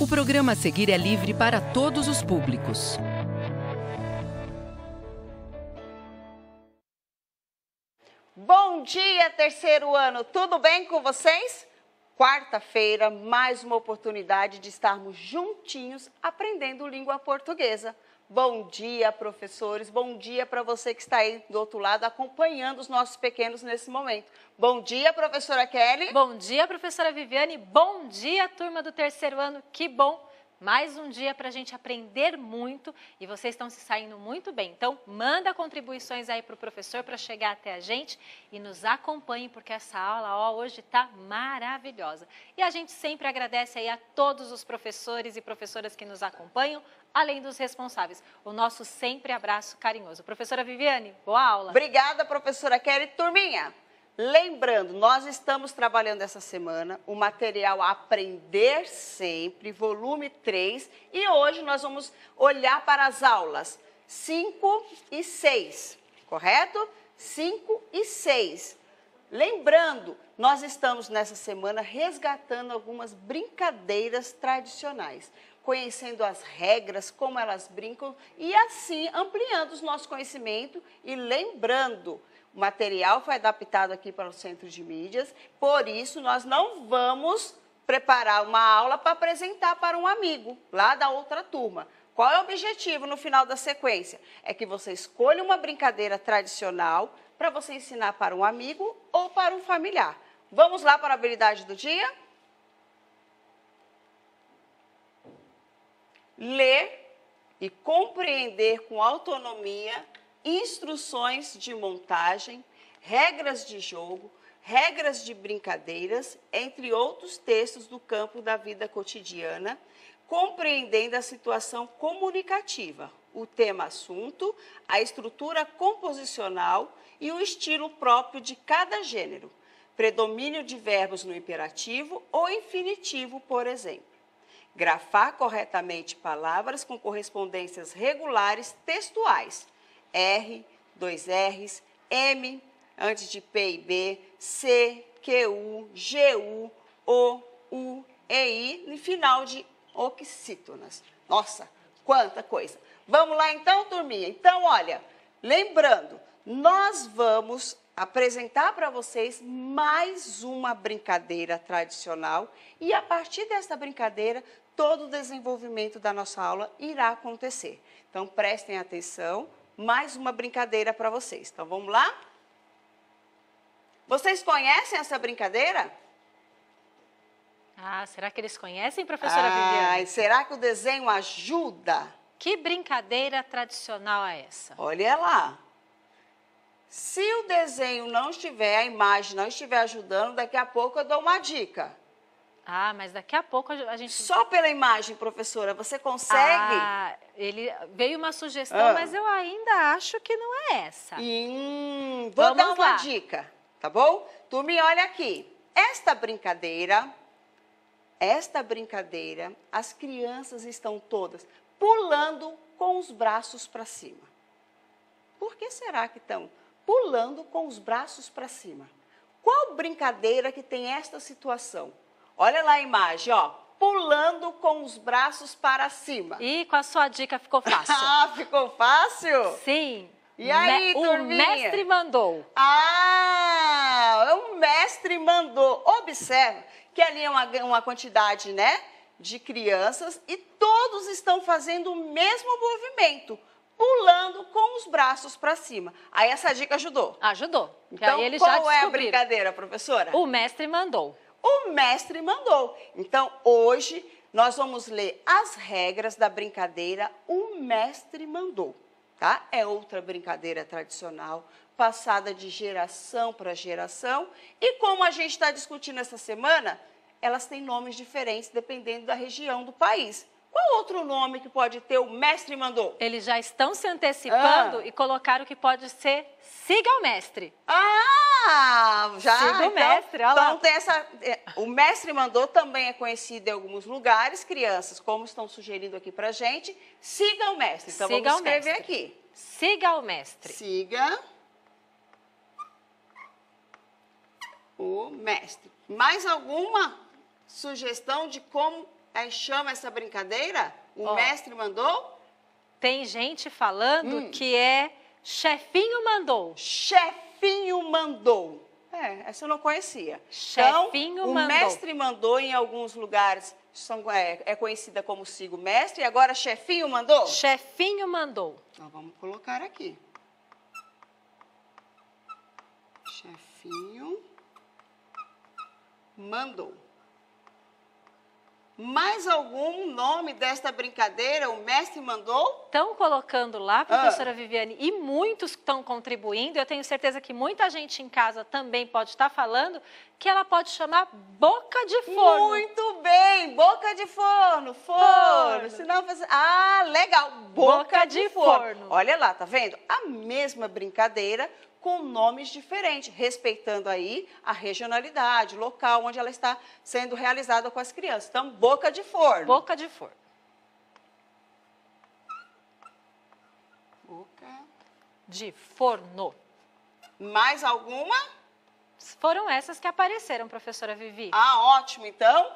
O programa a seguir é livre para todos os públicos. Bom dia, terceiro ano! Tudo bem com vocês? Quarta-feira, mais uma oportunidade de estarmos juntinhos aprendendo língua portuguesa. Bom dia, professores. Bom dia para você que está aí do outro lado acompanhando os nossos pequenos nesse momento. Bom dia, professora Kelly. Bom dia, professora Viviane. Bom dia, turma do terceiro ano. Que bom! Mais um dia para a gente aprender muito e vocês estão se saindo muito bem. Então, manda contribuições aí para o professor para chegar até a gente e nos acompanhe, porque essa aula hoje está maravilhosa. E a gente sempre agradece aí a todos os professores e professoras que nos acompanham, além dos responsáveis. O nosso sempre abraço carinhoso. Professora Viviane, boa aula. Obrigada, professora Kelly. Turminha, lembrando, nós estamos trabalhando essa semana o material Aprender Sempre, volume 3, e hoje nós vamos olhar para as aulas 5 e 6, correto? 5 e 6. Lembrando, nós estamos nessa semana resgatando algumas brincadeiras tradicionais, conhecendo as regras, como elas brincam e assim ampliando o nosso conhecimento e lembrando, o material foi adaptado aqui para o Centro de Mídias, por isso nós não vamos preparar uma aula para apresentar para um amigo lá da outra turma. Qual é o objetivo no final da sequência? É que você escolha uma brincadeira tradicional para você ensinar para um amigo ou para um familiar. Vamos lá para a habilidade do dia? Ler e compreender com autonomia instruções de montagem, regras de jogo, regras de brincadeiras, entre outros textos do campo da vida cotidiana, compreendendo a situação comunicativa, o tema-assunto, a estrutura composicional e o estilo próprio de cada gênero, predomínio de verbos no imperativo ou infinitivo, por exemplo. Grafar corretamente palavras com correspondências regulares textuais, R, 2 R's, M, antes de P e B, C, QU, GU, O, U, EI, no final de oxítonas. Nossa, quanta coisa! Vamos lá então, turminha? Então, olha, lembrando, nós vamos apresentar para vocês mais uma brincadeira tradicional e a partir dessa brincadeira, todo o desenvolvimento da nossa aula irá acontecer. Então, prestem atenção. Mais uma brincadeira para vocês. Então, vamos lá? Vocês conhecem essa brincadeira? Ah, será que eles conhecem, professora Viviane? Será que o desenho ajuda? Que brincadeira tradicional é essa? Olha lá. Se o desenho não estiver, a imagem não estiver ajudando, daqui a pouco eu dou uma dica. Ah, mas daqui a pouco a gente... Só pela imagem, professora, você consegue? Veio uma sugestão, mas eu ainda acho que não é essa. Vou dar uma dica, tá bom? Turminha, olha aqui. Esta brincadeira, as crianças estão todas pulando com os braços para cima. Por que será que estão pulando com os braços para cima? Qual brincadeira que tem esta situação? Olha lá a imagem, ó, pulando com os braços para cima. E com a sua dica ficou fácil. Ficou fácil? Sim. E aí, turminha? O mestre mandou. O mestre mandou. Observa que ali é uma quantidade, né, de crianças e todos estão fazendo o mesmo movimento, pulando com os braços para cima. Aí essa dica ajudou? Ajudou. Então, aí eles qual é a brincadeira, professora? O mestre mandou. O mestre mandou. Então, hoje, nós vamos ler as regras da brincadeira O Mestre Mandou, tá? É outra brincadeira tradicional, passada de geração para geração. E como a gente está discutindo essa semana, elas têm nomes diferentes dependendo da região do país. Qual outro nome que pode ter O Mestre Mandou? Eles já estão se antecipando e colocaram que pode ser Siga o Mestre. Já? Siga o mestre, olha lá. Então tem essa... O Mestre Mandou também é conhecido em alguns lugares, crianças, como estão sugerindo aqui pra gente. Siga o mestre. Então vamos escrever aqui. Siga o mestre. Siga o mestre. Mais alguma sugestão de como Aí chama essa brincadeira? O Ó. mestre mandou? Tem gente falando que é chefinho mandou. Chefinho mandou. Essa eu não conhecia. Chefinho então, o mandou. mestre mandou em alguns lugares, é conhecida como siga o mestre, e agora chefinho mandou? Chefinho mandou. Então, vamos colocar aqui. Chefinho mandou. Mais algum nome desta brincadeira o mestre mandou? Estão colocando lá, professora Viviane, e muitos estão contribuindo. Eu tenho certeza que muita gente em casa também pode estar falando que ela pode chamar boca de forno. Muito bem, boca de forno, forno. Senão você... Ah, legal, boca de forno. Olha lá, tá vendo? A mesma brincadeira com nomes diferentes, respeitando aí a regionalidade, o local onde ela está sendo realizada com as crianças. Então, boca de forno. Boca de forno. Boca de forno. Mais alguma? Foram essas que apareceram, professora Vivi. Ah, ótimo. Então,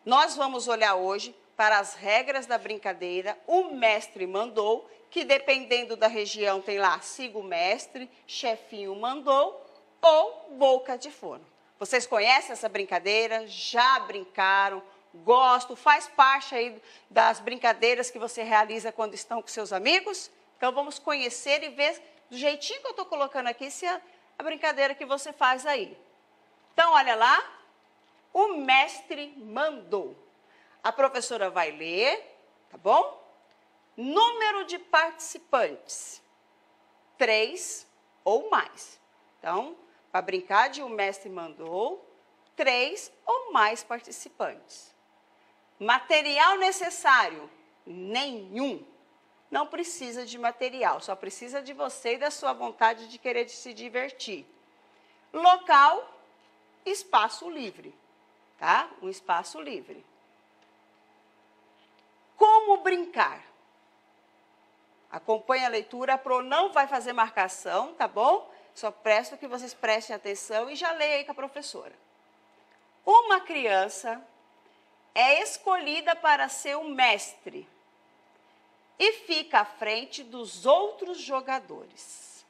nós vamos olhar hoje para as regras da brincadeira. O mestre mandou, que dependendo da região tem lá, siga o mestre, chefinho mandou ou boca de forno. Vocês conhecem essa brincadeira? Já brincaram? Gosto? Faz parte aí das brincadeiras que você realiza quando estão com seus amigos? Então, vamos conhecer e ver do jeitinho que eu estou colocando aqui, se é a brincadeira que você faz aí. Então, olha lá. O mestre mandou. A professora vai ler, tá bom? Número de participantes, 3 ou mais. Então, para brincar de o mestre mandou, 3 ou mais participantes. Material necessário, nenhum. Não precisa de material, só precisa de você e da sua vontade de querer se divertir. Local, espaço livre, tá? Um espaço livre. Como brincar? Acompanhe a leitura, a Pro não vai fazer marcação, tá bom? Só peço que vocês prestem atenção e já leia aí com a professora. Uma criança é escolhida para ser o mestre e fica à frente dos outros jogadores.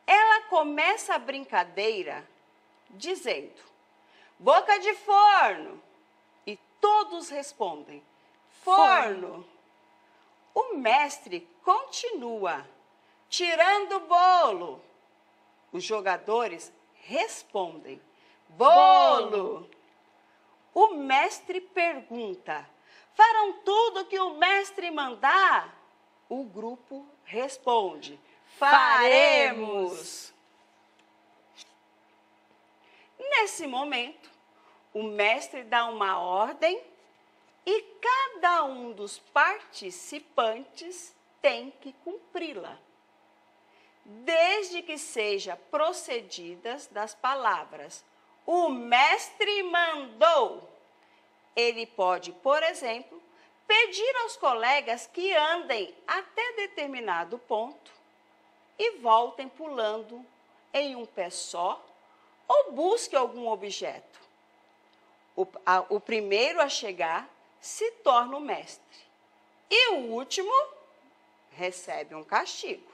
Ela começa a brincadeira dizendo, boca de forno, e todos respondem, forno. O mestre continua, tirando o bolo. Os jogadores respondem, bolo. O mestre pergunta, farão tudo que o mestre mandar? O grupo responde, faremos. Nesse momento, o mestre dá uma ordem e cada um dos participantes tem que cumpri-la, desde que seja procedidas das palavras o mestre mandou. Ele pode, por exemplo, pedir aos colegas que andem até determinado ponto e voltem pulando em um pé só ou busque algum objeto. O primeiro a chegar se torna o mestre e o último recebe um castigo.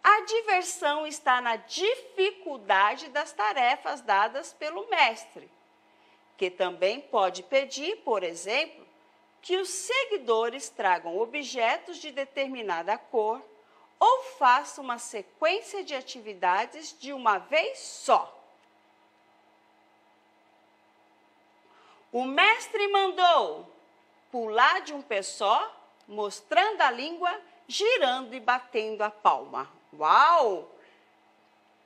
A diversão está na dificuldade das tarefas dadas pelo mestre, que também pode pedir, por exemplo, que os seguidores tragam objetos de determinada cor ou façam uma sequência de atividades de uma vez só. O mestre mandou pular de um pé só, mostrando a língua, girando e batendo a palma. Uau!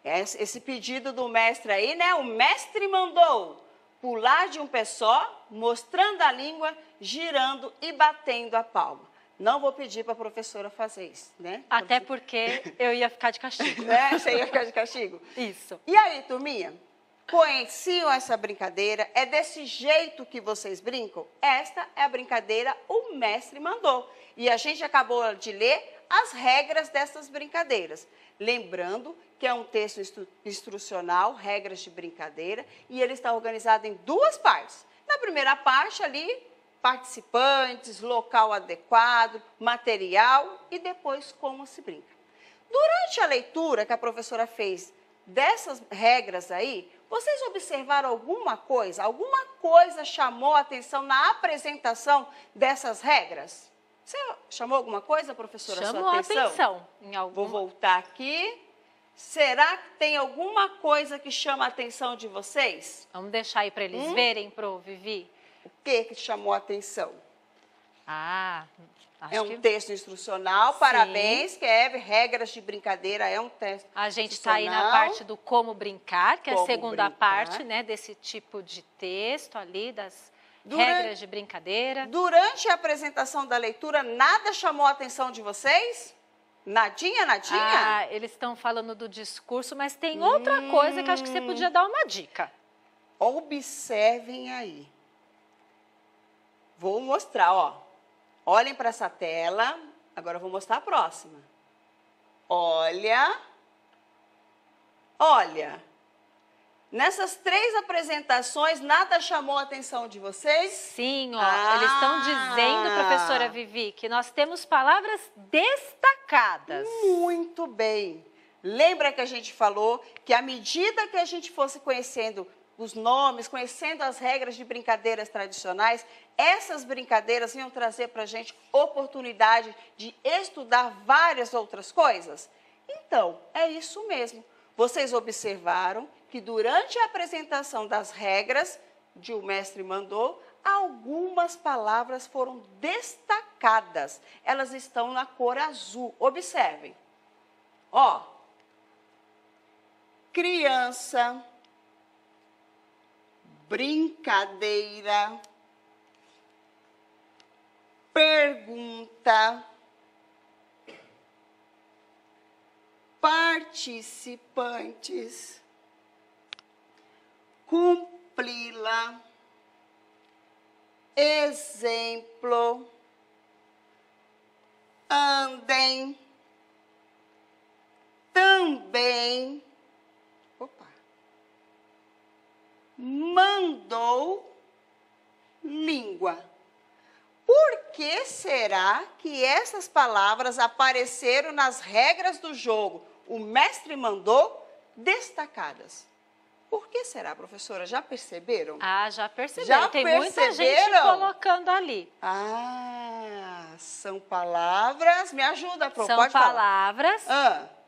Esse pedido do mestre aí, né? O mestre mandou pular de um pé só, mostrando a língua, girando e batendo a palma. Não vou pedir para a professora fazer isso, né? Até porque eu ia ficar de castigo. Né? Você ia ficar de castigo? Isso. E aí, turminha? Conheciam essa brincadeira? É desse jeito que vocês brincam? Esta é a brincadeira O Mestre Mandou. E a gente acabou de ler as regras dessas brincadeiras. Lembrando que é um texto instrucional, regras de brincadeira, e ele está organizado em duas partes. Na primeira parte ali, participantes, local adequado, material e depois como se brinca. Durante a leitura que a professora fez dessas regras aí, vocês observaram alguma coisa? Alguma coisa chamou a atenção na apresentação dessas regras? Você chamou alguma coisa, professora, Chamou sua a atenção? atenção em alguma... Vou voltar aqui. Será que tem alguma coisa que chama a atenção de vocês? Vamos deixar aí para eles verem, Pro, Vivi? O que chamou a atenção? Ah, acho É um que texto instrucional, Sim. parabéns, Kevin, regras de brincadeira, é um texto a gente está aí na instrucional. parte do como brincar, que é a Como segunda brincar. parte, né, desse tipo de texto ali, das regras de brincadeira. Durante a apresentação da leitura, nada chamou a atenção de vocês? Nadinha, nadinha? Ah, eles estão falando do discurso, mas tem outra coisa que eu acho que você podia dar uma dica. Observem aí. Vou mostrar, ó. Olhem para essa tela. Agora eu vou mostrar a próxima. Olha. Olha. Nessas 3 apresentações, nada chamou a atenção de vocês? Sim, ó, eles estão dizendo, professora Vivi, que nós temos palavras destacadas. Muito bem. Lembra que a gente falou que à medida que a gente fosse conhecendo os nomes, conhecendo as regras de brincadeiras tradicionais, essas brincadeiras iam trazer para a gente oportunidade de estudar várias outras coisas? Então, é isso mesmo. Vocês observaram que durante a apresentação das regras de O Mestre Mandou, algumas palavras foram destacadas. Elas estão na cor azul. Observem. Ó, criança, brincadeira, pergunta, participantes, cumpri-la, exemplo, andem, também, mandou, língua. Por que será que essas palavras apareceram nas regras do jogo? O mestre mandou destacadas. Por que será, professora? Já perceberam? Ah, já perceberam. Já Tem muita gente perceberam? colocando ali. Ah, são palavras. Me ajuda, Pro, São pode falar. palavras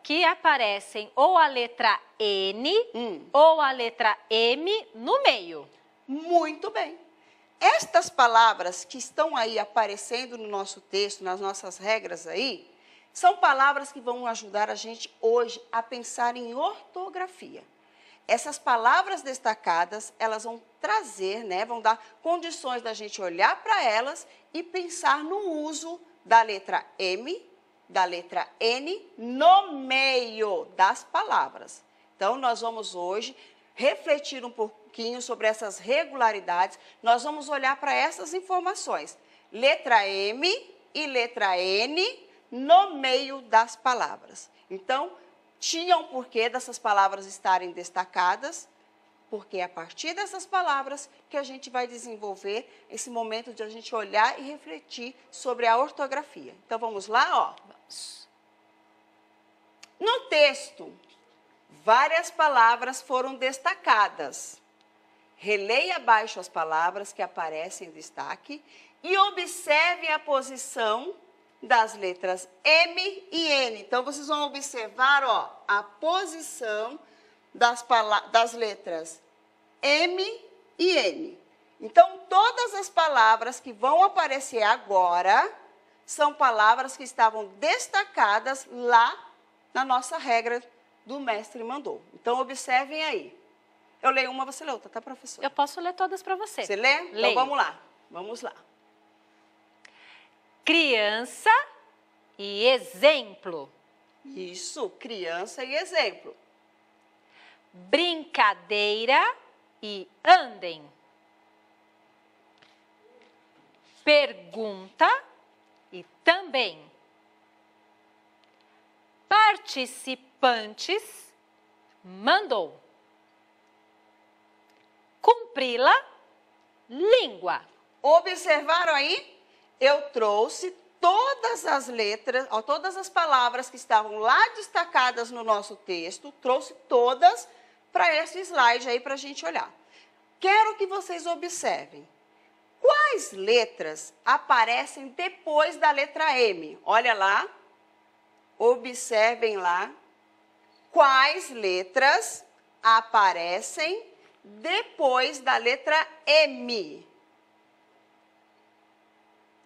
que aparecem ou a letra N ou a letra M no meio. Muito bem. Estas palavras que estão aí aparecendo no nosso texto, nas nossas regras aí, são palavras que vão ajudar a gente hoje a pensar em ortografia. Essas palavras destacadas, elas vão trazer, né, vão dar condições da gente olhar para elas e pensar no uso da letra M, da letra N, no meio das palavras. Então, nós vamos hoje refletir um pouquinho sobre essas regularidades, nós vamos olhar para essas informações. Letra M e letra N no meio das palavras. Então, tinha um porquê dessas palavras estarem destacadas, porque é a partir dessas palavras que a gente vai desenvolver esse momento de a gente olhar e refletir sobre a ortografia. Então, vamos lá, ó. Vamos. No texto, várias palavras foram destacadas. Releia abaixo as palavras que aparecem em destaque e observe a posição das letras M e N. Então, vocês vão observar, ó, a posição das letras M e N. Então, todas as palavras que vão aparecer agora são palavras que estavam destacadas lá na nossa regra do Mestre Mandou. Então, observem aí. Eu leio uma, você lê outra, tá, professora? Eu posso ler todas para você. Você lê? Leio. Então, vamos lá. Vamos lá. Criança e exemplo. Isso, criança e exemplo. Brincadeira e andem. Pergunta e também. Participantes, mandou. Cumpri-la, língua. Observaram aí? Eu trouxe todas as letras, ó, todas as palavras que estavam lá destacadas no nosso texto, trouxe todas para esse slide aí para a gente olhar. Quero que vocês observem. Quais letras aparecem depois da letra M? Olha lá, observem lá. Quais letras aparecem depois da letra M?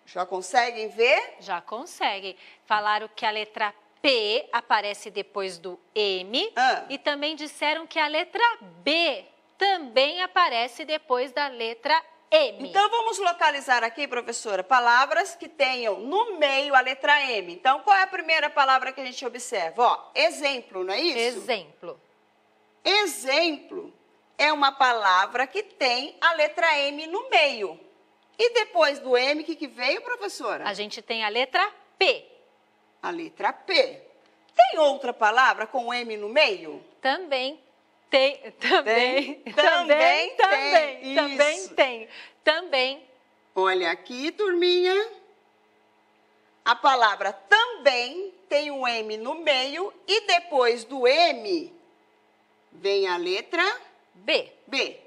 Já conseguem ver? Já conseguem. Falaram que a letra P aparece depois do M e também disseram que a letra B também aparece depois da letra M. Então, vamos localizar aqui, professora, palavras que tenham no meio a letra M. Então, qual é a primeira palavra que a gente observa? Ó, exemplo, não é isso? Exemplo. Exemplo é uma palavra que tem a letra M no meio. E depois do M, o que veio, professora? A gente tem a letra P. A letra P. Tem outra palavra com M no meio? Também tem. Também tem. Também. Olha aqui, turminha. A palavra também tem um M no meio e depois do M vem a letra B. B.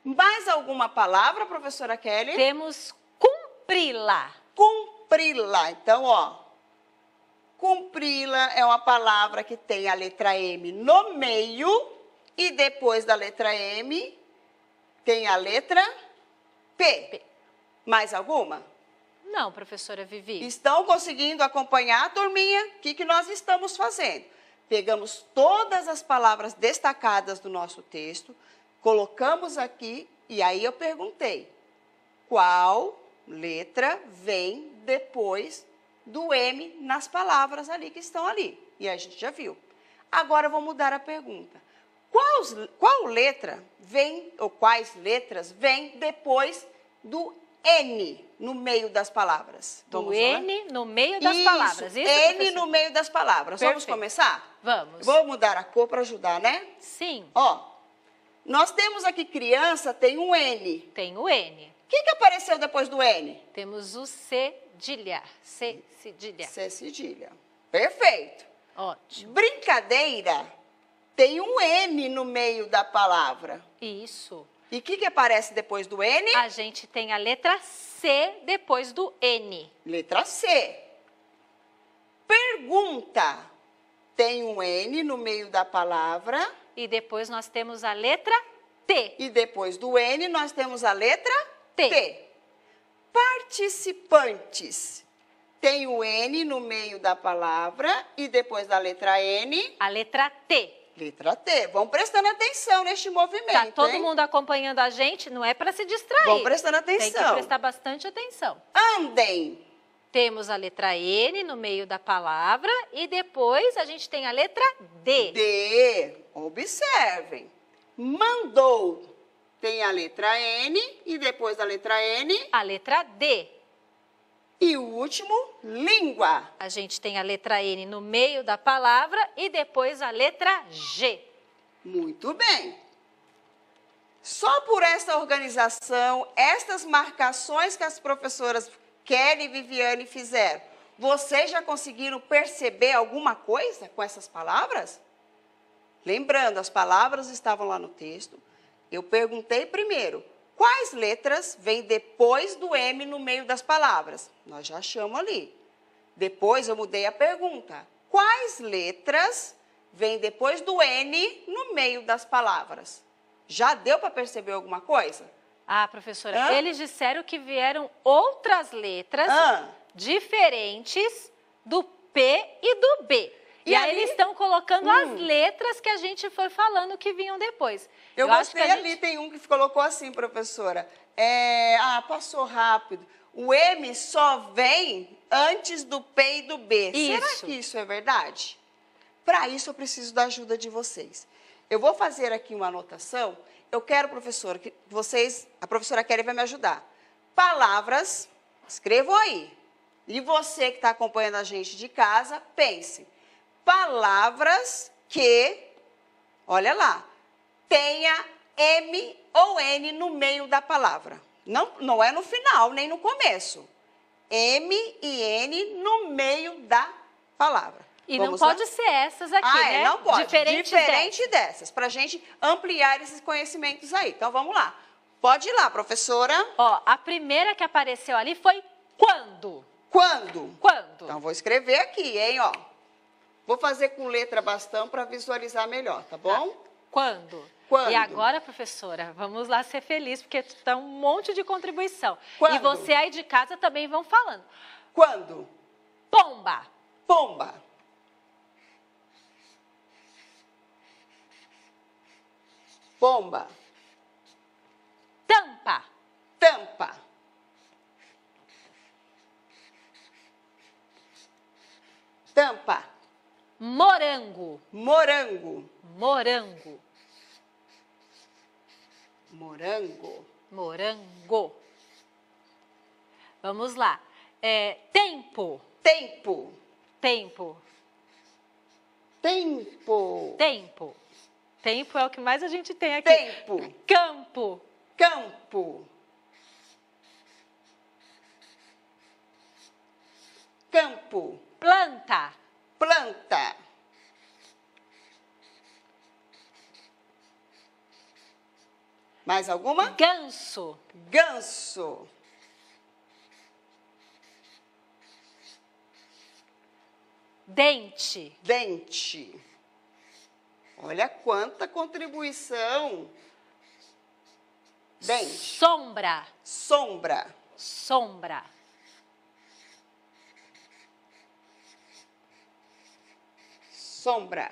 Mais alguma palavra, professora Kelly? Temos cumpri-la. Cumpri-la. Então, ó, cumpri-la é uma palavra que tem a letra M no meio e depois da letra M tem a letra P. Mais alguma? Não, professora Vivi. Estão conseguindo acompanhar, turminha? O que nós estamos fazendo? Pegamos todas as palavras destacadas do nosso texto, colocamos aqui e aí eu perguntei, qual letra vem depois do M nas palavras ali que estão ali? E a gente já viu. Agora eu vou mudar a pergunta. Qual letra vem, ou quais letras vêm depois do N no meio das palavras? Do N no meio das palavras. Isso, N professora? no meio das palavras. Perfeito. Vamos começar? Vamos. Vou mudar a cor para ajudar, né? Sim. Ó, nós temos aqui criança, tem um N. Tem o N. O que apareceu depois do N? Temos o cedilha. Cedilha. C cedilha. Perfeito. Ótimo. Brincadeira tem um N no meio da palavra. Isso. E o que aparece depois do N? A gente tem a letra C depois do N. Letra C. Pergunta. Tem um N no meio da palavra. E depois nós temos a letra T. E depois do N nós temos a letra T. T. Participantes. Tem o N no meio da palavra e depois da letra N, A letra T. letra T. Vão prestando atenção neste movimento, Tá todo hein? mundo acompanhando a gente, não é para se distrair. Vão prestando Tem que atenção. prestar bastante atenção. Andem. Temos a letra N no meio da palavra e depois a gente tem a letra D. D. Observem. Mandou. Tem a letra N e depois da letra N. A letra D. E o último, língua. A gente tem a letra N no meio da palavra e depois a letra G. Muito bem. Só por essa organização, estas marcações que as professoras Kelly e Viviane fizeram, vocês já conseguiram perceber alguma coisa com essas palavras? Lembrando, as palavras estavam lá no texto. Eu perguntei primeiro, quais letras vêm depois do M no meio das palavras? Nós já achamos ali. Depois eu mudei a pergunta. Quais letras vêm depois do N no meio das palavras? Já deu para perceber alguma coisa? Ah, professora, eles disseram que vieram outras letras diferentes do P e do B. E aí eles estão colocando as letras que a gente foi falando que vinham depois. Eu gostei ali, tem um que colocou assim, professora. Passou rápido. O M só vem antes do P e do B. Isso. Será que isso é verdade? Para isso eu preciso da ajuda de vocês. Eu vou fazer aqui uma anotação. Eu quero, professora, que vocês, a professora Kelly vai me ajudar. Palavras, escrevam aí. E você que está acompanhando a gente de casa, pense. Palavras que, olha lá, tenha M ou N no meio da palavra. Não é no final, nem no começo. M e N no meio da palavra. E Vamos não lá? pode ser essas aqui, né? Não pode. Diferente dessas, para a gente ampliar esses conhecimentos aí. Então, vamos lá. Pode ir lá, professora. Ó, a primeira que apareceu ali foi quando. Quando? Quando? Então, vou escrever aqui, hein, ó. Vou fazer com letra bastão para visualizar melhor, tá bom? Tá. Quando? Quando? E agora, professora, vamos lá ser felizes, porque está um monte de contribuição. Quando? E você aí de casa também vão falando. Quando? Pomba. Pomba. Pomba. Tampa. Tampa. Tampa. Morango. Morango. Morango. Morango. Morango. Vamos lá. Tempo. Tempo. Tempo. Tempo. Tempo. Tempo é o que mais a gente tem aqui. Tempo. Campo. Campo. Campo. Planta. Planta. Mais alguma? Ganso. Ganso. Dente. Dente. Olha quanta contribuição. Dente. Sombra. Sombra. Sombra. Sombra.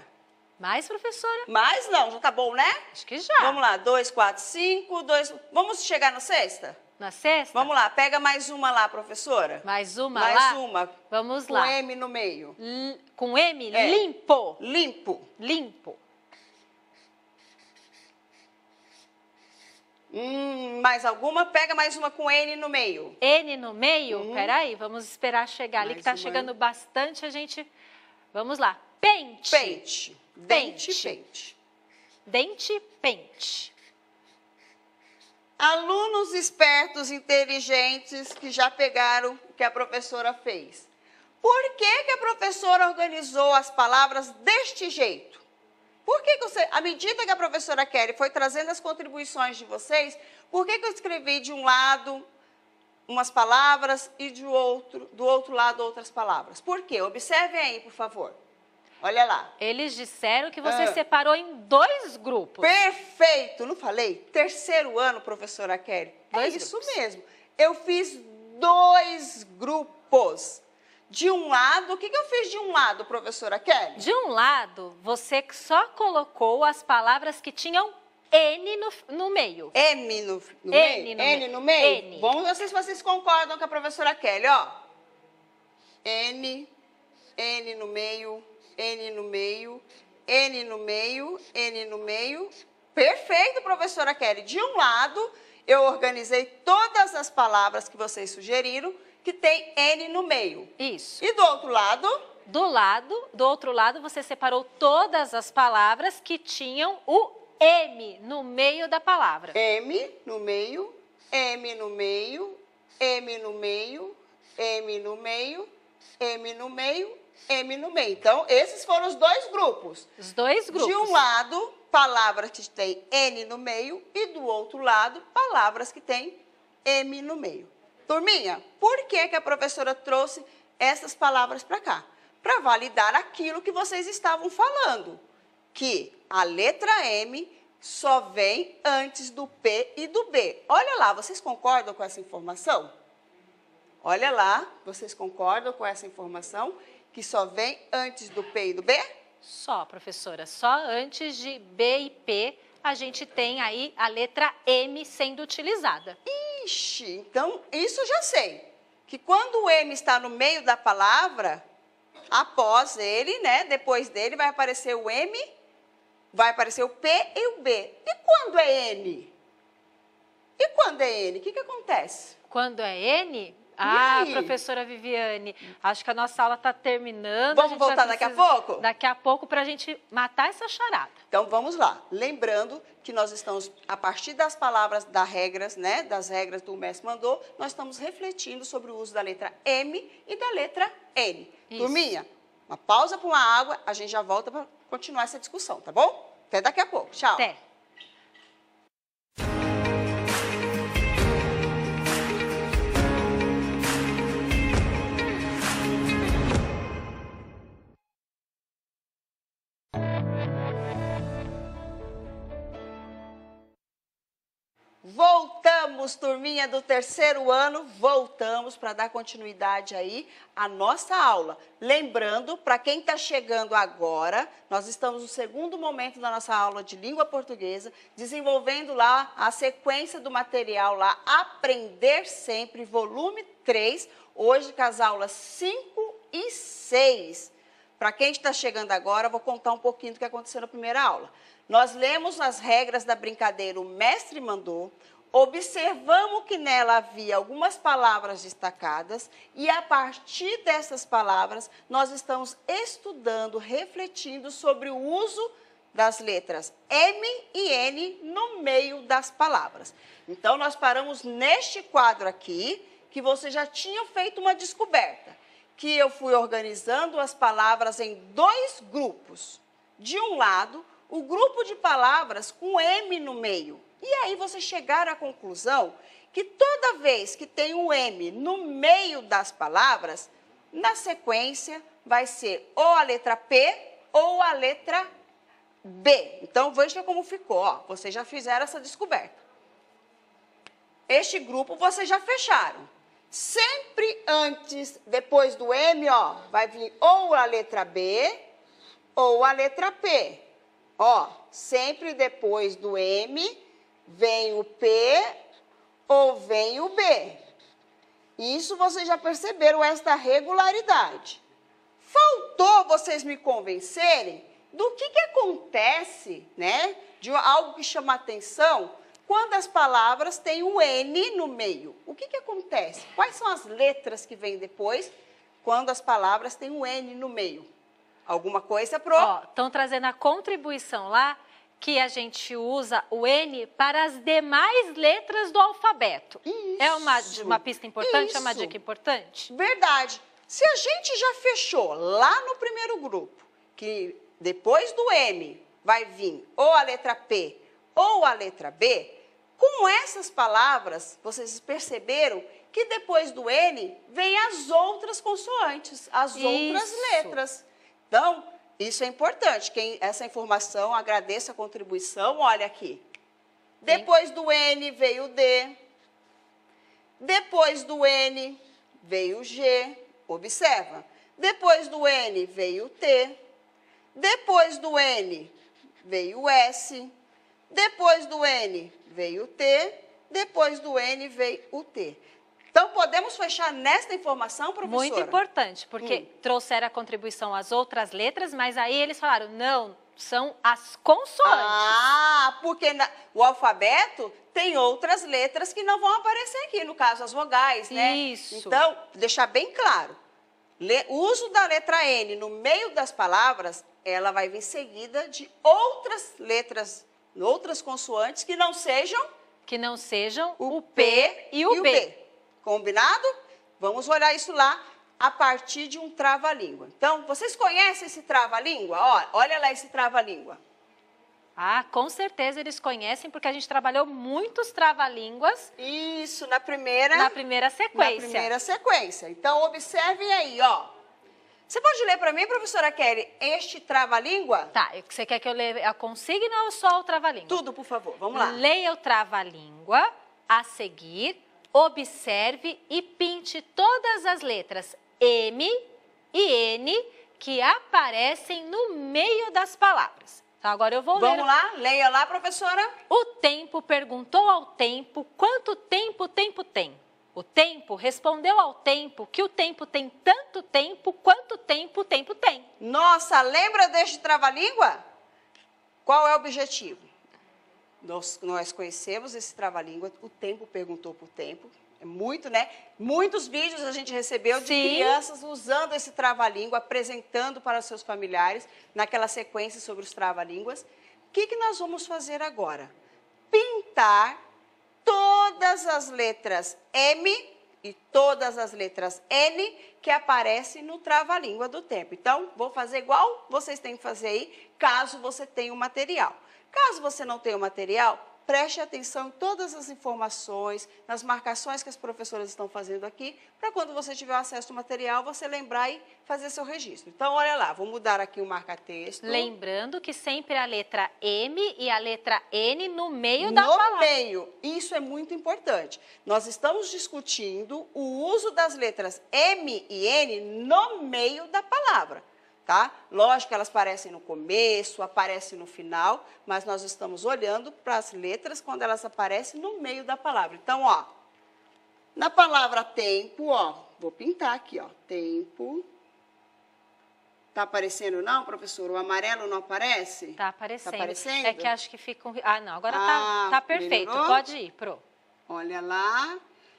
Mais, professora? Mais não, já tá bom, né? Acho que já. Vamos lá, 2, 4, 5, 2... Vamos chegar na sexta? Na sexta? Vamos lá, pega mais uma lá, professora. Mais uma mais lá? uma. Vamos com lá. Com M no meio. Com M? É. Limpo. Limpo. Limpo. Mais alguma? Pega mais uma com N no meio. N no meio? Peraí, vamos esperar chegar ali, Mais que tá uma. chegando bastante, a gente... Vamos lá. Pente. Pente. Dente, Pente. pente. Dente, pente. Alunos espertos, inteligentes, que já pegaram o que a professora fez. Por que que a professora organizou as palavras deste jeito? Por que que você, à medida que a professora Kelly foi trazendo as contribuições de vocês, por que que eu escrevi de um lado umas palavras e do outro lado outras palavras? Por quê? Observem aí, por favor. Olha lá. Eles disseram que você separou em 2 grupos. Perfeito! Não falei? Terceiro ano, professora Kelly. Dois isso grupos. mesmo. Eu fiz 2 grupos. De um lado, o que eu fiz de um lado, professora Kelly? De um lado, você só colocou as palavras que tinham N no meio. M no N meio? no N meio. no meio? N. Vamos ver se vocês concordam com a professora Kelly, ó. N no meio, N no meio, N no meio, N no meio. Perfeito, professora Kelly. De um lado, eu organizei todas as palavras que vocês sugeriram, que tem N no meio. Isso. E do outro lado? Do outro lado, você separou todas as palavras que tinham o M no meio da palavra. M no meio, M no meio, M no meio, M no meio, M no meio, M no meio. Então, esses foram os 2 grupos. Os 2 grupos. De um lado, palavras que têm N no meio e do outro lado, palavras que têm M no meio. Turminha, por que que a professora trouxe essas palavras para cá? Para validar aquilo que vocês estavam falando, que a letra M só vem antes do P e do B. Olha lá, vocês concordam com essa informação? Olha lá, vocês concordam com essa informação que só vem antes do P e do B? Só, professora, só antes de B e P a gente tem aí a letra M sendo utilizada. Ixi, então isso eu já sei. Que quando o M está no meio da palavra, após ele, né, depois dele vai aparecer o M, vai aparecer o P e o B. E quando é N? E quando é N, o que acontece? Quando é N, Ah, professora Viviane, acho que a nossa aula está terminando. Vamos voltar daqui a pouco? Daqui a pouco para a gente matar essa charada. Então, vamos lá. Lembrando que nós estamos, a partir das palavras das regras, né, das regras do mestre mandou, nós estamos refletindo sobre o uso da letra M e da letra N. Isso. Turminha, uma pausa para uma água, a gente já volta para continuar essa discussão, tá bom? Até daqui a pouco. Tchau. Até. Voltamos, turminha do terceiro ano, voltamos para dar continuidade aí à nossa aula. Lembrando, para quem está chegando agora, nós estamos no segundo momento da nossa aula de língua portuguesa, desenvolvendo lá a sequência do material lá, Aprender Sempre, volume 3, hoje com as aulas 5 e 6. Para quem está chegando agora, vou contar um pouquinho do que aconteceu na primeira aula. Nós lemos as regras da brincadeira, o mestre mandou, observamos que nela havia algumas palavras destacadas e, a partir dessas palavras, nós estamos estudando, refletindo sobre o uso das letras M e N no meio das palavras. Então, nós paramos neste quadro aqui, que você já tinha feito uma descoberta, que eu fui organizando as palavras em dois grupos. De um lado, o grupo de palavras com M no meio. E aí você chegar à conclusão que toda vez que tem um M no meio das palavras, na sequência vai ser ou a letra P ou a letra B. Então, veja como ficou. Ó, vocês já fizeram essa descoberta. Este grupo vocês já fecharam. Sempre antes, depois do M, ó, vai vir ou a letra B ou a letra P. Ó, sempre depois do M, vem o P ou vem o B. Isso vocês já perceberam, esta regularidade. Faltou vocês me convencerem do que acontece, né? De algo que chama atenção quando as palavras têm um N no meio. O que acontece? Quais são as letras que vêm depois quando as palavras têm um N no meio? Alguma coisa, Pro? Ó, estão trazendo a contribuição lá que a gente usa o N para as demais letras do alfabeto. Isso, é uma pista importante? Isso. É uma dica importante? Verdade. Se a gente já fechou lá no primeiro grupo, que depois do M vai vir ou a letra P ou a letra B, com essas palavras, vocês perceberam que depois do N vem as outras consoantes, as outras letras. Então, isso é importante. Essa informação, agradeço a contribuição, olha aqui. Depois do N veio o D. Depois do N veio o G. Observa. Depois do N veio o T. Depois do N veio o S. Depois do N veio o T. Depois do N veio o T. Então, podemos fechar nesta informação, professora? Muito importante, porque trouxeram a contribuição às outras letras, mas aí eles falaram, não, são as consoantes. Ah, porque o alfabeto tem outras letras que não vão aparecer aqui, no caso, as vogais, né? Isso. Então, deixar bem claro, o uso da letra N no meio das palavras, ela vai vir seguida de outras letras, outras consoantes que não sejam o P e o B. Combinado? Vamos olhar isso lá a partir de um trava-língua. Então, vocês conhecem esse trava-língua? Olha lá esse trava-língua. Ah, com certeza eles conhecem, porque a gente trabalhou muitos trava-línguas. Isso, na primeira sequência. Na primeira sequência. Então, observem aí, ó. Você pode ler para mim, professora Kelly, este trava-língua? Tá, você quer que eu leia a consigna ou só o trava-língua? Tudo, por favor, vamos lá. Leia o trava-língua, a seguir, observe e pinte todas as letras M e N que aparecem no meio das palavras. Então, agora eu vou ler. Vamos lá, leia lá, professora. O tempo perguntou ao tempo quanto tempo o tempo tem. O tempo respondeu ao tempo que o tempo tem tanto tempo quanto tempo o tempo tem. Nossa, lembra deste trava-língua? Qual é o objetivo? nós conhecemos esse trava-língua, o Tempo perguntou por tempo. É muito, né? Muitos vídeos a gente recebeu de crianças usando esse trava-língua, apresentando para os seus familiares, naquela sequência sobre os trava-línguas. O que nós vamos fazer agora? Pintar todas as letras M e todas as letras N que aparecem no trava-língua do Tempo. Então, vou fazer igual vocês têm que fazer aí, caso você tenha o material. Caso você não tenha o material, preste atenção em todas as informações, nas marcações que as professoras estão fazendo aqui, para quando você tiver acesso ao material, você lembrar e fazer seu registro. Então, olha lá, vou mudar aqui o marca-texto. Lembrando que sempre a letra M e a letra N no meio da palavra. No meio, isso é muito importante. Nós estamos discutindo o uso das letras M e N no meio da palavra. Tá? Lógico que elas aparecem no começo, aparecem no final, mas nós estamos olhando para as letras quando elas aparecem no meio da palavra. Então, ó, na palavra tempo, ó, vou pintar aqui, ó, tempo. Tá aparecendo não, professor? O amarelo não aparece? Tá aparecendo. Tá aparecendo? É que acho que fica um... Ah, não, agora tá perfeito. Melhorou? Pode ir, Pro. Olha lá.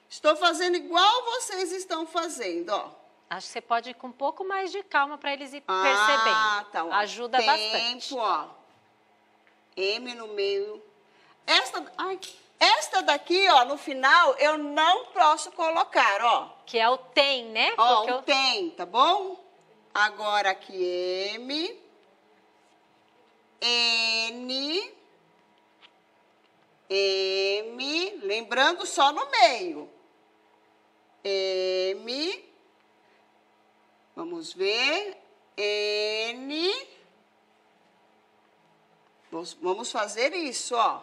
Estou fazendo igual vocês estão fazendo, ó. Acho que você pode ir com um pouco mais de calma para eles ir percebendo. Tá, ó. Ajuda bastante. Tempo, ó. M no meio. Esta daqui, ó, no final, eu não posso colocar, ó. Que é o tem, né? Ó, porque o tem, tá bom? Agora aqui M, N, M, lembrando só no meio. M, vamos ver, N, vamos fazer isso, ó.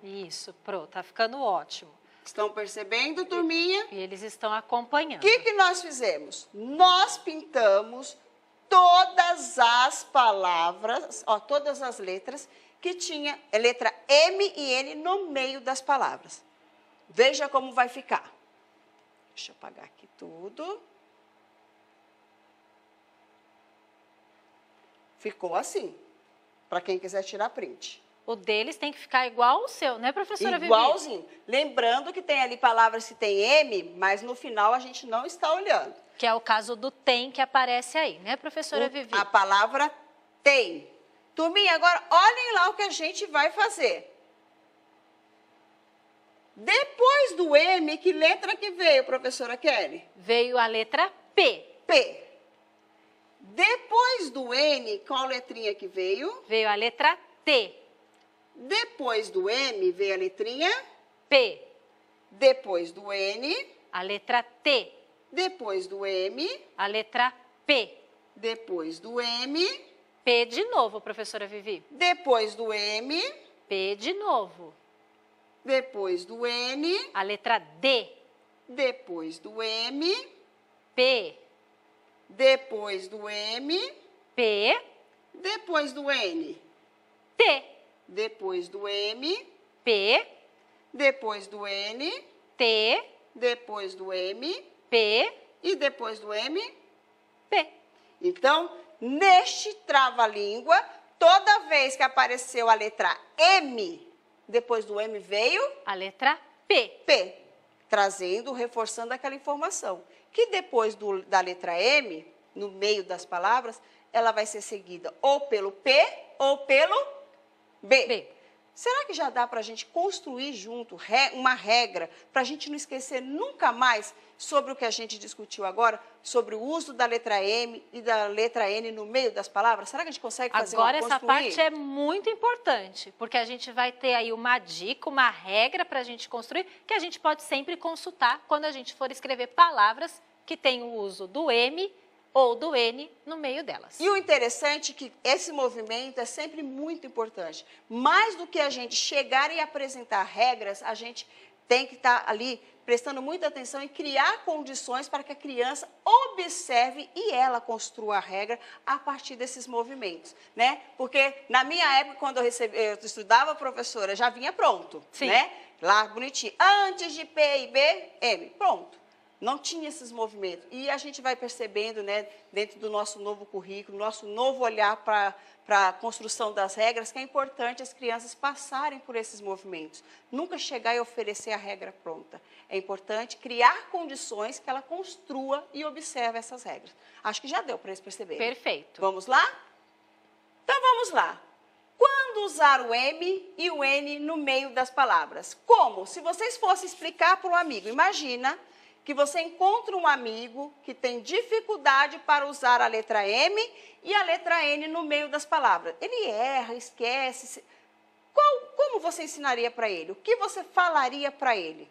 Isso, Pro, tá ficando ótimo. Estão percebendo, turminha? E eles estão acompanhando. O que nós fizemos? Nós pintamos todas as palavras, ó, todas as letras que tinha letra M e N no meio das palavras. Veja como vai ficar. Deixa eu apagar aqui tudo. Ficou assim, para quem quiser tirar print. O deles tem que ficar igual o seu, né, professora Vivi? Igualzinho. Lembrando que tem ali palavras que tem M, mas no final a gente não está olhando. Que é o caso do tem que aparece aí, né, professora Vivi? A palavra tem. Turminha, agora olhem lá o que a gente vai fazer. Depois do M, que letra que veio, professora Kelly? Veio a letra P. P. Depois do N, qual letrinha que veio? Veio a letra T. Depois do M, veio a letrinha? P. Depois do N, A letra T. depois do M, A letra P. depois do M, P de novo, professora Vivi. depois do M, P de novo. depois do N, A letra D. depois do M, P. depois do M, P. depois do N, T. depois do M, P. depois do N, T. depois do M P. e depois do M. P. Então, neste trava-língua, toda vez que apareceu a letra M, depois do M veio A letra P. P, trazendo, reforçando aquela informação. Que depois da letra M, no meio das palavras, ela vai ser seguida ou pelo P ou pelo B. B. Será que já dá para a gente construir junto uma regra para a gente não esquecer nunca mais sobre o que a gente discutiu agora, sobre o uso da letra M e da letra N no meio das palavras? Será que a gente consegue fazer Agora uma essa construir? parte é muito importante, porque a gente vai ter aí uma dica, uma regra para a gente construir, que a gente pode sempre consultar quando a gente for escrever palavras que têm o uso do M ou do N no meio delas. E o interessante é que esse movimento é sempre muito importante. Mais do que a gente chegar e apresentar regras, a gente tem que estar ali prestando muita atenção e criar condições para que a criança observe e ela construa a regra a partir desses movimentos, né? Porque na minha época, quando eu estudava, professora, já vinha pronto, Sim. né? Lá, bonitinho. Antes de P e B, M, pronto. Não tinha esses movimentos. E a gente vai percebendo, né, dentro do nosso novo currículo, nosso novo olhar para a construção das regras, que é importante as crianças passarem por esses movimentos. Nunca chegar e oferecer a regra pronta. É importante criar condições que ela construa e observe essas regras. Acho que já deu para eles perceberem. Perfeito. Vamos lá? Então, vamos lá. Quando usar o M e o N no meio das palavras? Como? Se vocês fossem explicar para um amigo, imagina que você encontra um amigo que tem dificuldade para usar a letra M e a letra N no meio das palavras. Ele erra, esquece. Como você ensinaria para ele? O que você falaria para ele?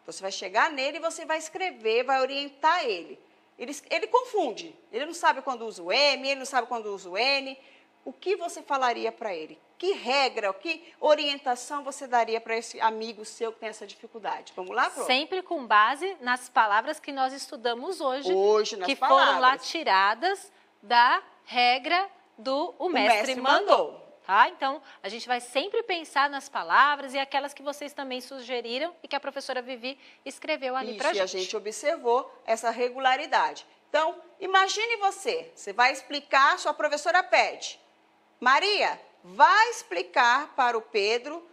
Você vai chegar nele e você vai escrever, vai orientar ele. Ele confunde. Ele não sabe quando usa o M, ele não sabe quando usa o N. O que você falaria para ele? Que regra, que orientação você daria para esse amigo seu que tem essa dificuldade? Vamos lá, Pro? Sempre com base nas palavras que nós estudamos hoje. Hoje, nas que palavras. foram lá tiradas da regra do O Mestre Mandou. Tá? Então, a gente vai sempre pensar nas palavras e aquelas que vocês também sugeriram e que a professora Vivi escreveu ali para a gente. E a gente observou essa regularidade. Então, imagine você vai explicar, sua professora pede. Maria, vai explicar para o Pedro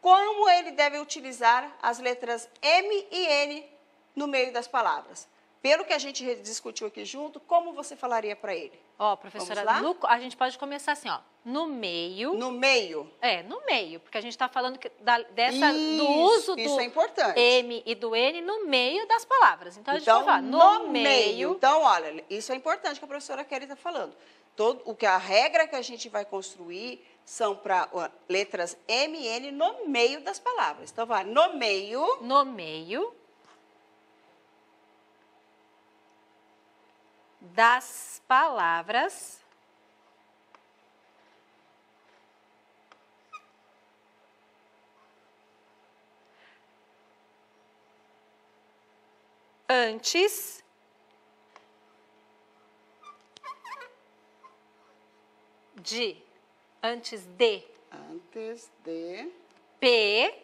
como ele deve utilizar as letras M e N no meio das palavras. Pelo que a gente discutiu aqui junto, como você falaria para ele? Ó, professora, a gente pode começar assim, ó. No meio. No meio? É, no meio, porque a gente está falando do uso do é importante. M e do N no meio das palavras. Então, a gente vai falar no meio. Então, olha, isso é importante que a professora Kelly está falando. A regra que a gente vai construir são para letras M e N no meio das palavras. Então, vai no meio. No meio das palavras antes de P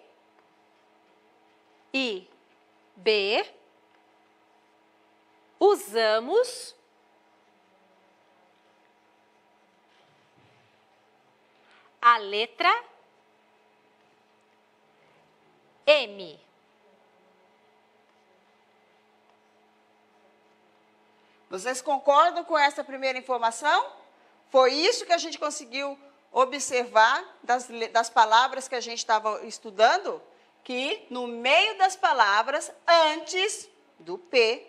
e B usamos a letra M. Vocês concordam com essa primeira informação? Foi isso que a gente conseguiu observar das palavras que a gente estava estudando? Que no meio das palavras, antes do P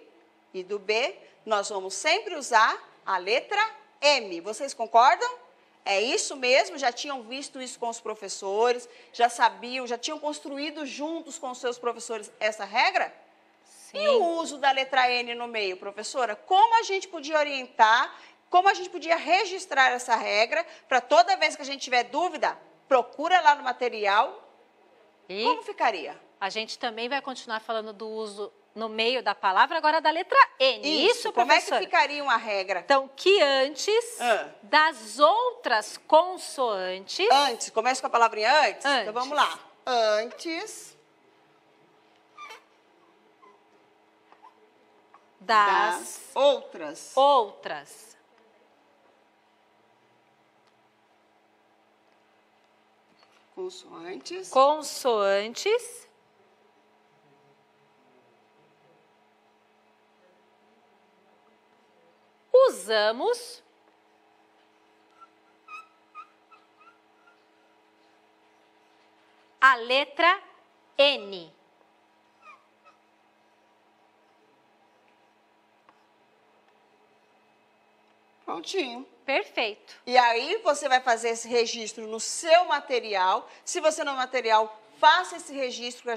e do B, nós vamos sempre usar a letra M. Vocês concordam? É isso mesmo? Já tinham visto isso com os professores? Já sabiam, já tinham construído juntos com os seus professores essa regra? Sim. E o uso da letra N no meio, professora? Como a gente podia orientar, como a gente podia registrar essa regra para toda vez que a gente tiver dúvida, procura lá no material. E como ficaria? A gente também vai continuar falando do uso no meio da palavra, agora da letra N. Isso, como professora? É que ficaria uma regra? Então, que antes das outras consoantes... Antes, começa com a palavrinha antes? Então, vamos lá. Antes das outras consoantes usamos a letra N. Prontinho. Perfeito. E aí você vai fazer esse registro no seu material. Se você não material, faça esse registro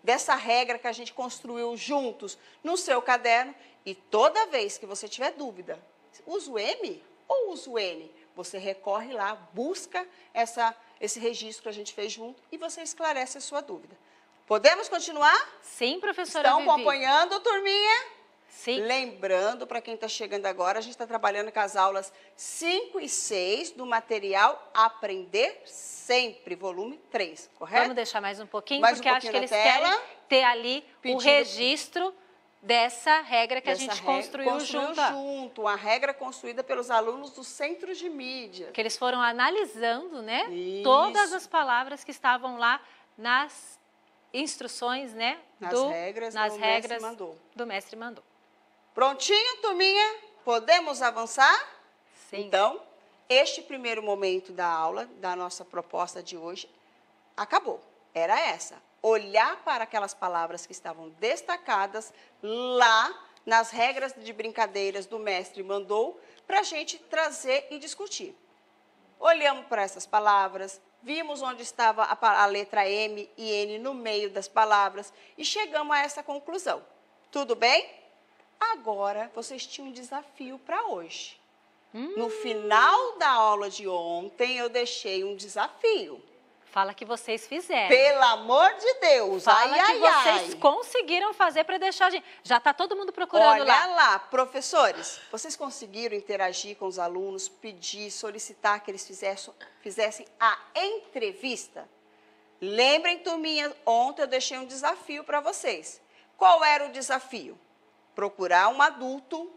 dessa regra que a gente construiu juntos no seu caderno. E toda vez que você tiver dúvida, usa o M ou usa o N? Você recorre lá, busca esse registro que a gente fez junto e você esclarece a sua dúvida. Podemos continuar? Sim, professora Estão Vivi. acompanhando, turminha? Sim. Lembrando, para quem está chegando agora, a gente está trabalhando com as aulas 5 e 6 do material Aprender Sempre, volume 3, correto? Vamos deixar mais um pouquinho, Mais porque um acho que pouquinho eles na tela. querem ter ali o registro dessa regra que a gente construiu junto. Uma regra construída pelos alunos dos centros de mídia. Que eles foram analisando, né? Isso. Todas as palavras que estavam lá nas instruções, né? Nas regras do mestre mandou. Prontinho, turminha? Podemos avançar? Sim. Então, este primeiro momento da aula, da nossa proposta de hoje, acabou. Era essa. Olhar para aquelas palavras que estavam destacadas lá nas regras de brincadeiras do mestre mandou, para a gente trazer e discutir. Olhamos para essas palavras, vimos onde estava a letra M e N no meio das palavras e chegamos a essa conclusão. Tudo bem? Agora, vocês tinham um desafio para hoje. No final da aula de ontem, eu deixei um desafio. Fala que vocês fizeram. Pelo amor de Deus. Fala que vocês conseguiram fazer para deixar a gente... Já está todo mundo procurando lá. Olha lá, professores, vocês conseguiram interagir com os alunos, pedir, solicitar que eles fizessem a entrevista? Lembrem, turminha, ontem eu deixei um desafio para vocês. Qual era o desafio? Procurar um adulto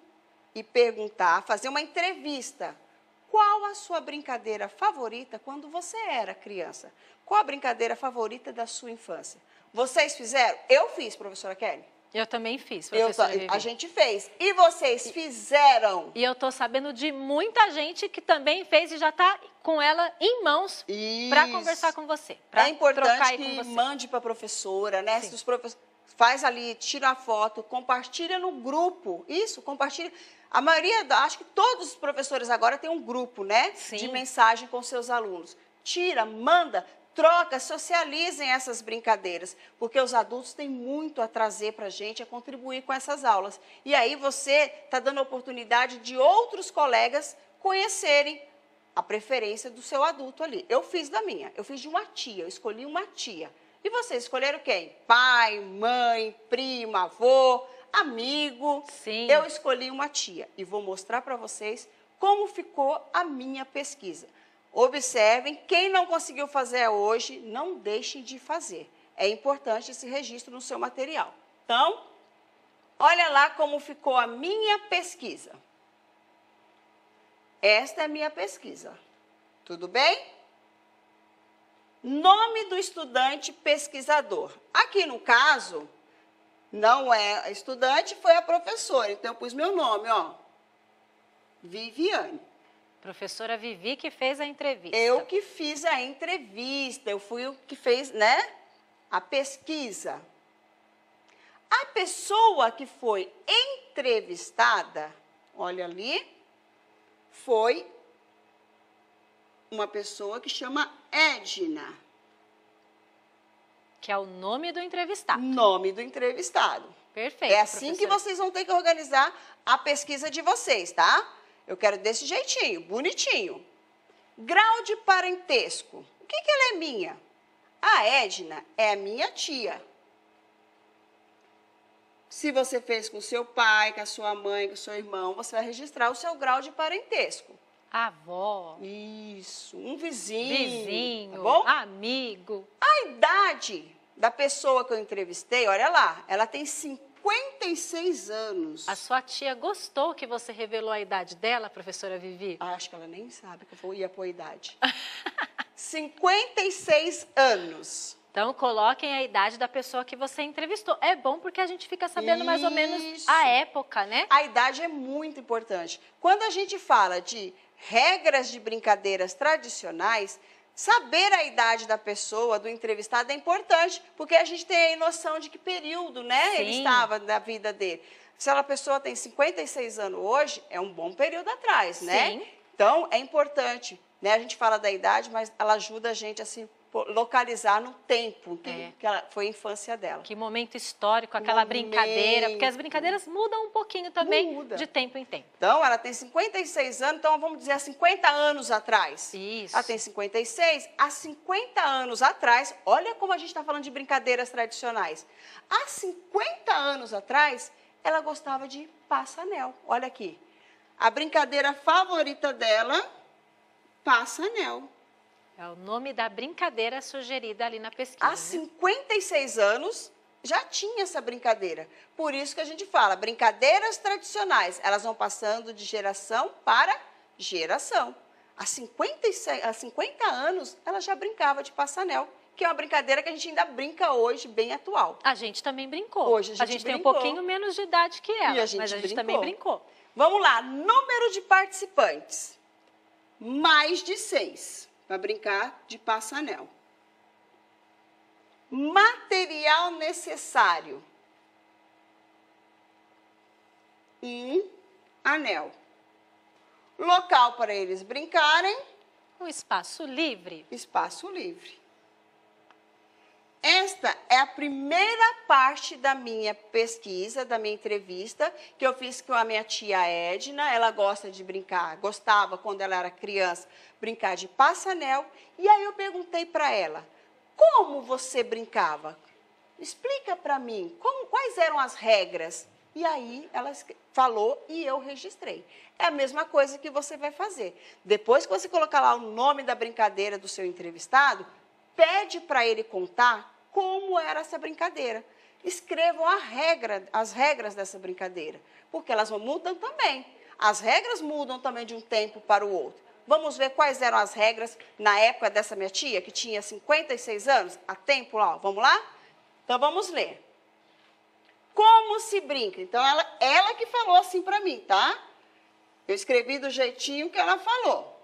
e perguntar, fazer uma entrevista. Qual a sua brincadeira favorita quando você era criança? Qual a brincadeira favorita da sua infância? Vocês fizeram? Eu fiz, professora Kelly. Eu também fiz, professora Vivi. A gente fez. E vocês fizeram? E eu estou sabendo de muita gente que também fez e já está com ela em mãos para conversar com você. É importante que mande para a professora, né? Se os professores... Faz ali, tira a foto, compartilha no grupo. Isso, compartilha. A maioria, acho que todos os professores agora têm um grupo, né? Sim. De mensagem com seus alunos. Tira, manda, troca, socializem essas brincadeiras. Porque os adultos têm muito a trazer para a gente, a contribuir com essas aulas. E aí você está dando a oportunidade de outros colegas conhecerem a preferência do seu adulto ali. Eu fiz da minha, eu fiz de uma tia, eu escolhi uma tia. E vocês escolheram quem? Pai, mãe, prima, avô, amigo. Sim. Eu escolhi uma tia e vou mostrar para vocês como ficou a minha pesquisa. Observem, quem não conseguiu fazer hoje, não deixem de fazer. É importante esse registro no seu material. Então, olha lá como ficou a minha pesquisa. Esta é a minha pesquisa. Tudo bem? Nome do estudante pesquisador. Aqui no caso, não é a estudante, foi a professora. Então, eu pus meu nome, ó. Viviane. Professora Vivi que fez a entrevista. Eu que fiz a entrevista, eu fui o que fez, né? A pesquisa. A pessoa que foi entrevistada, olha ali, foi uma pessoa que chama Edna. Que é o nome do entrevistado. Nome do entrevistado. Perfeito, É assim que vocês vão ter que organizar a pesquisa de vocês, tá? Eu quero desse jeitinho, bonitinho. Grau de parentesco. O que ela é minha? A Edna é a minha tia. Se você fez com seu pai, com a sua mãe, com o seu irmão, você vai registrar o seu grau de parentesco. Avó. Isso, um vizinho. Vizinho, tá bom? amigo. A idade da pessoa que eu entrevistei, olha lá, ela tem 56 anos. A sua tia gostou que você revelou a idade dela, professora Vivi? Acho que ela nem sabe que eu ia pôr a idade. 56 anos. Então, coloquem a idade da pessoa que você entrevistou. É bom porque a gente fica sabendo mais ou menos a época, né? A idade é muito importante. Quando a gente fala de regras de brincadeiras tradicionais, saber a idade da pessoa, do entrevistado, é importante, porque a gente tem aí noção de que período, né, ele estava na vida dele. Se a pessoa tem 56 anos hoje, é um bom período atrás, né? Sim. Então, é importante, né? A gente fala da idade, mas ela ajuda a gente a se localizar no tempo que foi a infância dela. Que momento histórico, aquela brincadeira, porque as brincadeiras mudam um pouquinho também de tempo em tempo. Então, ela tem 56 anos, então vamos dizer há 50 anos atrás. Isso. Ela tem 56, há 50 anos atrás, olha como a gente está falando de brincadeiras tradicionais. Há 50 anos atrás, ela gostava de passa-anel. Olha aqui. A brincadeira favorita dela, passa-anel. É o nome da brincadeira sugerida ali na pesquisa. Há 56 anos, já tinha essa brincadeira. Por isso que a gente fala, brincadeiras tradicionais, elas vão passando de geração para geração. Há 50 anos, ela já brincava de passa-anel, que é uma brincadeira que a gente ainda brinca hoje, bem atual. A gente também brincou. Hoje a gente tem brincou. um pouquinho menos de idade que ela, E a gente mas a gente brincou. também brincou. Vamos lá, número de participantes. Mais de 6, para brincar de passa-anel. Material necessário. 1 anel. Local para eles brincarem. Um espaço livre. Espaço livre. Esta é a primeira parte da minha pesquisa, da minha entrevista, que eu fiz com a minha tia Edna. Ela gosta de brincar, gostava, quando ela era criança, brincar de passa-anel. E aí eu perguntei para ela, como você brincava? Explica para mim, quais eram as regras? E aí ela falou e eu registrei. É a mesma coisa que você vai fazer. Depois que você colocar lá o nome da brincadeira do seu entrevistado, pede para ele contar como era essa brincadeira. Escrevam as regras dessa brincadeira, porque elas mudam também. As regras mudam também de um tempo para o outro. Vamos ver quais eram as regras na época dessa minha tia, que tinha 56 anos, há tempo lá. Vamos lá? Então, vamos ler. Como se brinca? Então, ela que falou assim para mim, tá? Eu escrevi do jeitinho que ela falou.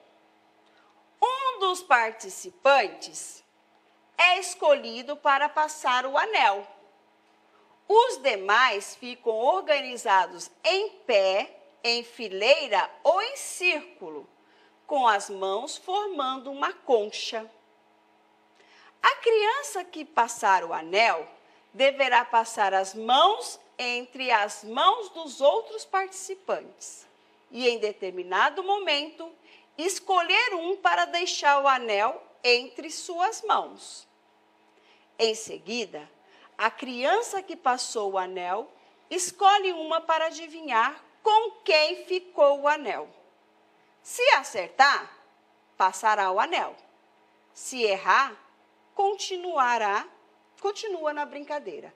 Um dos participantes é escolhido para passar o anel. Os demais ficam organizados em pé, em fileira ou em círculo, com as mãos formando uma concha. A criança que passar o anel deverá passar as mãos entre as mãos dos outros participantes e, em determinado momento, escolher um para deixar o anel entre suas mãos. Em seguida, a criança que passou o anel escolhe uma para adivinhar com quem ficou o anel. Se acertar, passará o anel. Se errar, continua na brincadeira.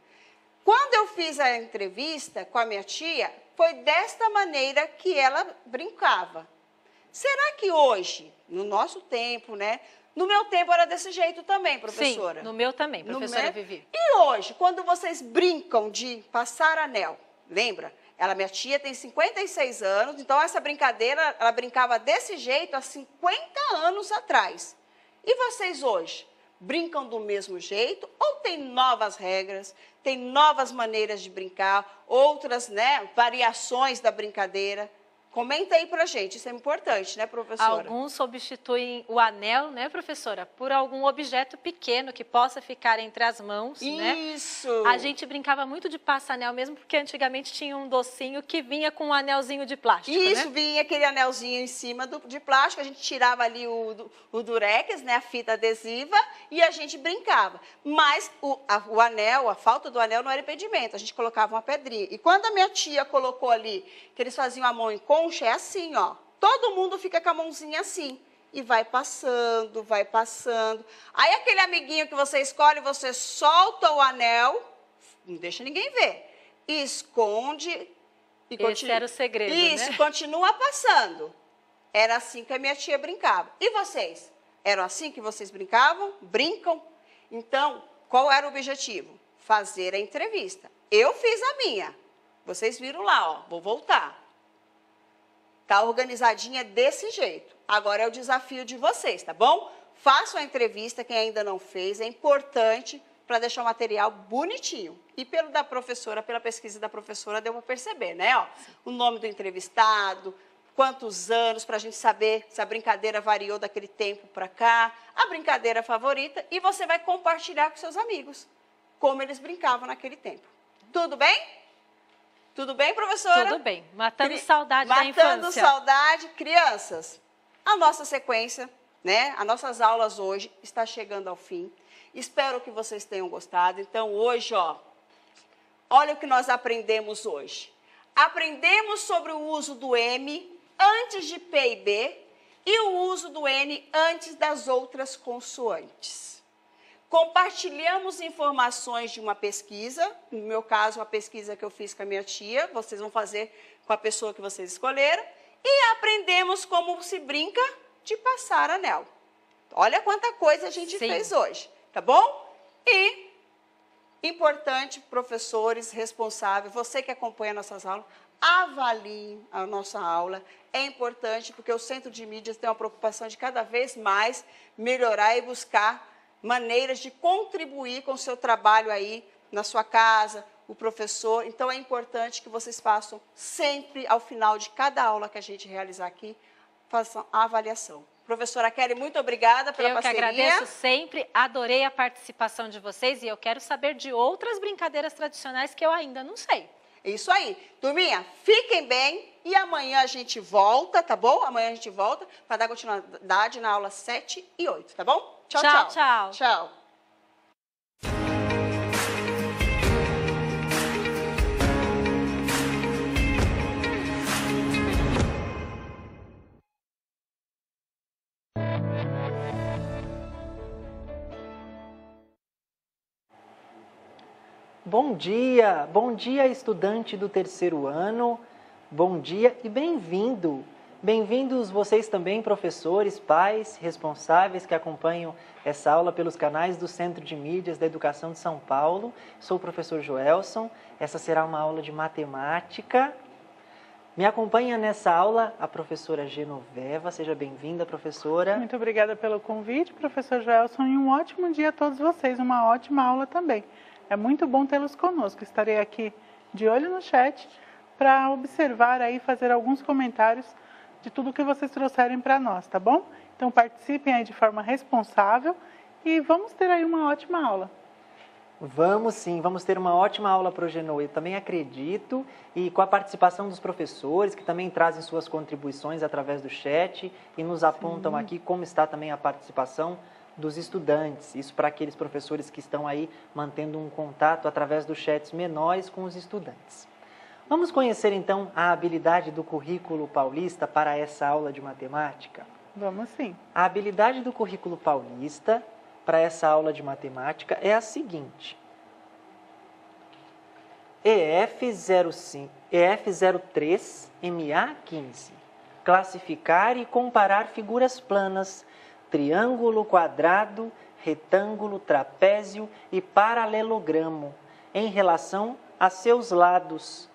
Quando eu fiz a entrevista com a minha tia, foi desta maneira que ela brincava. Será que hoje, no nosso tempo, né? No meu tempo era desse jeito também, professora. Sim, no meu também, professora Vivi. E hoje, quando vocês brincam de passar anel, lembra? Minha tia tem 56 anos, então essa brincadeira, ela brincava desse jeito há 50 anos atrás. E vocês hoje? Brincam do mesmo jeito ou tem novas regras, tem novas maneiras de brincar, outras, né, variações da brincadeira? Comenta aí pra gente, isso é importante, né, professora? Alguns substituem o anel, né, professora, por algum objeto pequeno que possa ficar entre as mãos, né? Isso! A gente brincava muito de passa-anel mesmo, porque antigamente tinha um docinho que vinha com um anelzinho de plástico, Isso, né? vinha aquele anelzinho em cima de plástico, a gente tirava ali o durex, né, a fita adesiva, e a gente brincava. Mas o anel, a falta do anel não era impedimento, a gente colocava uma pedrinha. E quando a minha tia colocou ali, que eles faziam a mão em concha, é assim, ó. Todo mundo fica com a mãozinha assim. E vai passando, vai passando. Aí aquele amiguinho que você escolhe, você solta o anel, não deixa ninguém ver. E esconde. E Esse era o segredo, Isso, né? continua passando. Era assim que a minha tia brincava. E vocês? Eram assim que vocês brincavam? Brincam? Então, qual era o objetivo? Fazer a entrevista. Eu fiz a minha. Vocês viram lá, ó. Vou voltar. Tá organizadinha desse jeito. Agora é o desafio de vocês, tá bom? Façam a entrevista, quem ainda não fez, é importante para deixar o material bonitinho. E pela pesquisa da professora, deu para perceber, né? Ó, o nome do entrevistado, quantos anos, para a gente saber se a brincadeira variou daquele tempo para cá, a brincadeira favorita, e você vai compartilhar com seus amigos como eles brincavam naquele tempo. Tudo bem? Tudo bem, professora? Tudo bem. Matando saudade da infância. Matando saudade. Crianças, a nossa sequência, né? As nossas aulas hoje está chegando ao fim. Espero que vocês tenham gostado. Então, hoje, ó, olha o que nós aprendemos hoje. Aprendemos sobre o uso do M antes de P e B e o uso do N antes das outras consoantes. Compartilhamos informações de uma pesquisa, no meu caso, uma pesquisa que eu fiz com a minha tia, vocês vão fazer com a pessoa que vocês escolheram, e aprendemos como se brinca de passar anel. Olha quanta coisa a gente fez hoje, tá bom? E, importante, professores responsáveis, você que acompanha nossas aulas, avaliem a nossa aula. É importante porque o Centro de Mídias tem uma preocupação de cada vez mais melhorar e buscar maneiras de contribuir com o seu trabalho aí na sua casa, o professor. Então, é importante que vocês façam sempre, ao final de cada aula que a gente realizar aqui, façam a avaliação. Professora Kelly, muito obrigada pela parceria. Eu que agradeço sempre, adorei a participação de vocês e eu quero saber de outras brincadeiras tradicionais que eu ainda não sei. Isso aí. Turminha, fiquem bem e amanhã a gente volta, tá bom? Amanhã a gente volta para dar continuidade na aula 7 e 8, tá bom? Tchau, tchau. Tchau. Tchau. Bom dia estudante do terceiro ano, bom dia e bem-vindo. Bem-vindos vocês também, professores, pais, responsáveis que acompanham essa aula pelos canais do Centro de Mídias da Educação de São Paulo. Sou o professor Joelson, essa será uma aula de matemática. Me acompanha nessa aula a professora Genoveva, seja bem-vinda, professora. Muito obrigada pelo convite, professor Joelson, e um ótimo dia a todos vocês, uma ótima aula também. É muito bom tê-los conosco. Estarei aqui de olho no chat para observar aí, fazer alguns comentários de tudo que vocês trouxerem para nós, tá bom? Então participem aí de forma responsável e vamos ter aí uma ótima aula. Vamos sim, vamos ter uma ótima aula para o Genoa, eu também acredito, e com a participação dos professores, que também trazem suas contribuições através do chat e nos apontam aqui como está também a participação dos estudantes, isso para aqueles professores que estão aí mantendo um contato através dos chats menores com os estudantes. Vamos conhecer então a habilidade do currículo paulista para essa aula de matemática? Vamos sim. A habilidade do currículo paulista para essa aula de matemática é a seguinte: EF03 MA15, classificar e comparar figuras planas, triângulo, quadrado, retângulo, trapézio e paralelogramo em relação a seus lados,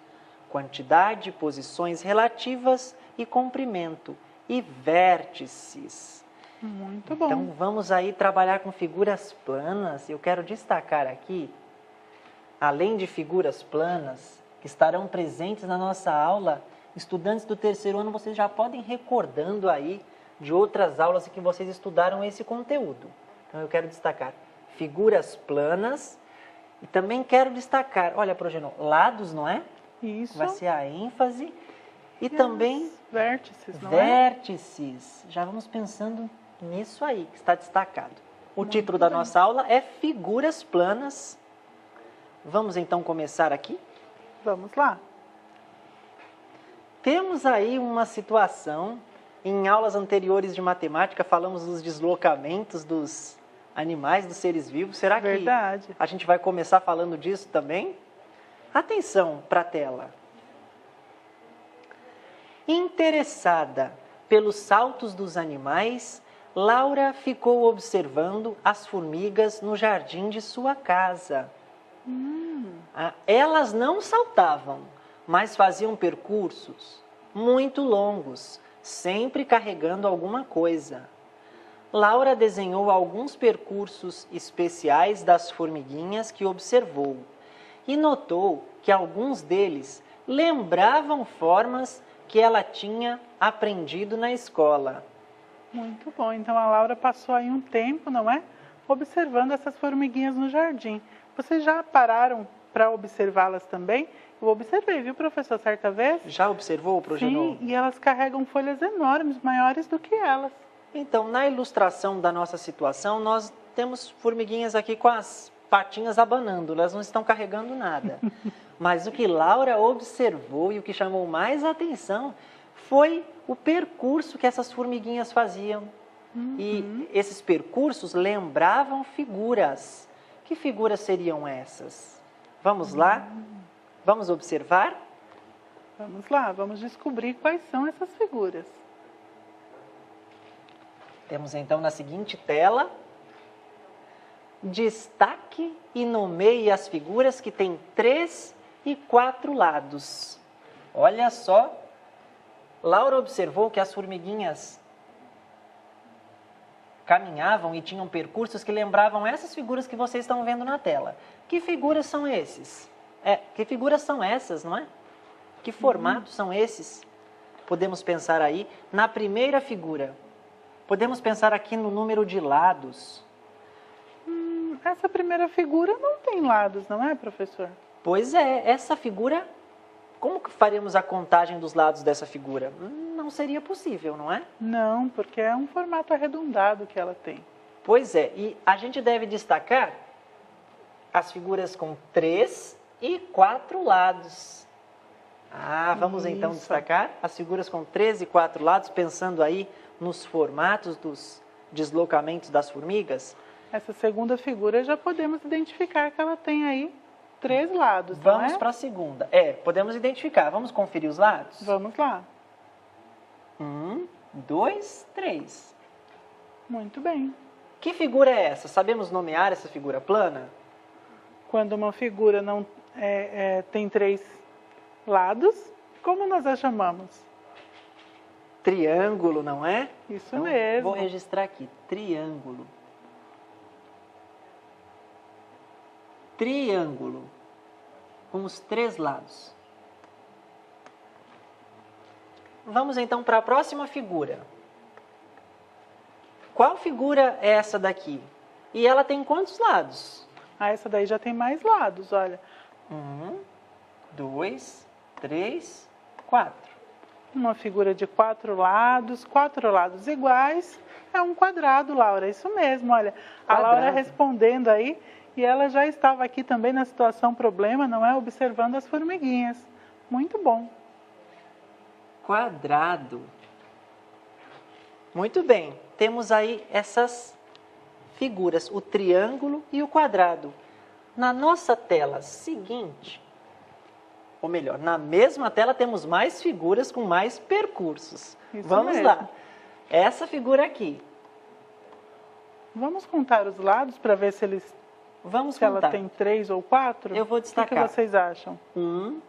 quantidade, posições relativas e comprimento e vértices. Muito bom. Então vamos aí trabalhar com figuras planas. Eu quero destacar aqui, além de figuras planas que estarão presentes na nossa aula, estudantes do terceiro ano, vocês já podem ir recordando aí de outras aulas em que vocês estudaram esse conteúdo. Então eu quero destacar figuras planas e também quero destacar, olha, Progenô, lados, não é? Isso. Vai ser a ênfase e também vértices, não vértices. Já vamos pensando nisso aí que está destacado. O título da nossa aula é Figuras Planas. Vamos então começar aqui? Vamos lá. Temos aí uma situação. Em aulas anteriores de matemática, falamos dos deslocamentos dos animais, dos seres vivos. Será que a gente vai começar falando disso também? Atenção para a tela. Interessada pelos saltos dos animais, Laura ficou observando as formigas no jardim de sua casa. Elas não saltavam, mas faziam percursos muito longos, sempre carregando alguma coisa. Laura desenhou alguns percursos especiais das formiguinhas que observou e notou que alguns deles lembravam formas que ela tinha aprendido na escola. Muito bom. Então a Laura passou aí um tempo, não é? Observando essas formiguinhas no jardim. Vocês já pararam para observá-las também? Eu observei, viu, professor, certa vez? Já observou, Progenô? Sim, e elas carregam folhas enormes, maiores do que elas. Então, na ilustração da nossa situação, nós temos formiguinhas aqui com as patinhas abanando, elas não estão carregando nada. Mas o que Laura observou e o que chamou mais atenção foi o percurso que essas formiguinhas faziam. E esses percursos lembravam figuras. Que figuras seriam essas? Vamos lá? Vamos observar? Vamos lá, vamos descobrir quais são essas figuras. Temos então na seguinte tela, destaque e nomeie as figuras que têm 3 e 4 lados. Olha só, Laura observou que as formiguinhas caminhavam e tinham percursos que lembravam essas figuras que vocês estão vendo na tela. Que figuras são esses? Que figuras são essas, não é? Que formatos são esses? Podemos pensar aí na primeira figura. Podemos pensar aqui no número de lados. Essa primeira figura não tem lados, não é, professor? Pois é, essa figura, como que faremos a contagem dos lados dessa figura? Não seria possível, não é? Não, porque é um formato arredondado que ela tem. Pois é, e a gente deve destacar as figuras com 3 e 4 lados. Vamos então Isso. destacar as figuras com 3 e 4 lados, pensando aí nos formatos dos deslocamentos das formigas. Essa segunda figura já podemos identificar que ela tem aí 3 lados, não Vamos é? para a segunda. Podemos identificar. Vamos conferir os lados? Vamos lá. 1, 2, 3. Muito bem. Que figura é essa? Sabemos nomear essa figura plana? Quando uma figura não tem 3 lados, como nós a chamamos? Triângulo, não é? Isso Então, mesmo. vou registrar aqui. Triângulo. Triângulo. Com os 3 lados. Vamos então para a próxima figura. Qual figura é essa daqui? E ela tem quantos lados? Essa daí já tem mais lados, olha. 1, 2, 3, 4. Uma figura de 4 lados iguais, é um quadrado, Laura. Isso mesmo, olha. A Quadrado. Laura respondendo aí, e ela já estava aqui também na situação problema, não é? Observando as formiguinhas. Muito bom. Quadrado. Muito bem. Temos aí essas figuras, o triângulo e o quadrado. Na nossa tela seguinte, ou melhor, na mesma tela temos mais figuras com mais percursos. Isso Vamos mesmo. lá. Essa figura aqui. Vamos contar os lados para ver se Vamos ela contar. tem 3 ou 4? Eu vou O que destacar. vocês acham? 1,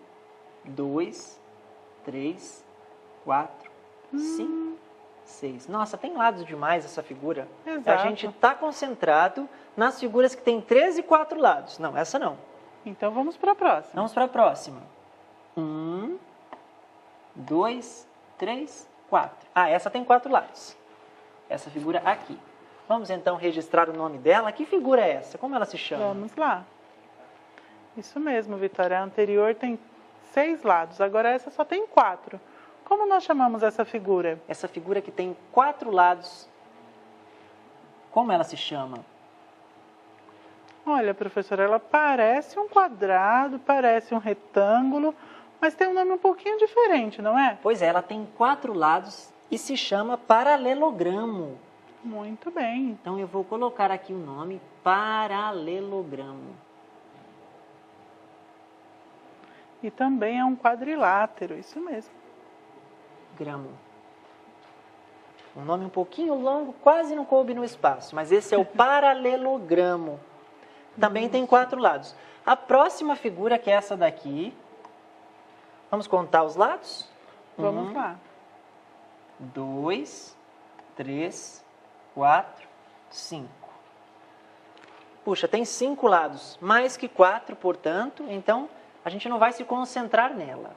2, 3, 4, 5, 6. Nossa, tem lados demais essa figura. Exato. A gente está concentrado nas figuras que tem 3 e 4 lados. Não, essa não. Então vamos para a próxima. Vamos para a próxima. 1, 2, 3, 4. Essa tem 4 lados. Essa figura aqui. Vamos então registrar o nome dela. Que figura é essa? Como ela se chama? Vamos lá. Isso mesmo, Vitória. A anterior tem 6 lados, agora essa só tem 4. Como nós chamamos essa figura? Essa figura que tem 4 lados. Como ela se chama? Olha, professora, ela parece um quadrado, parece um retângulo, mas tem um nome um pouquinho diferente, não é? Pois é, ela tem 4 lados e se chama paralelogramo. Muito bem. Então eu vou colocar aqui o nome paralelogramo. E também é um quadrilátero, isso mesmo. Gramo. Um nome um pouquinho longo, quase não coube no espaço, mas esse é o paralelogramo. Também tem 4 lados. A próxima figura, que é essa daqui, vamos contar os lados? Vamos lá. 2, 3, 4, 5. Puxa, tem 5 lados, mais que 4, portanto, então a gente não vai se concentrar nela.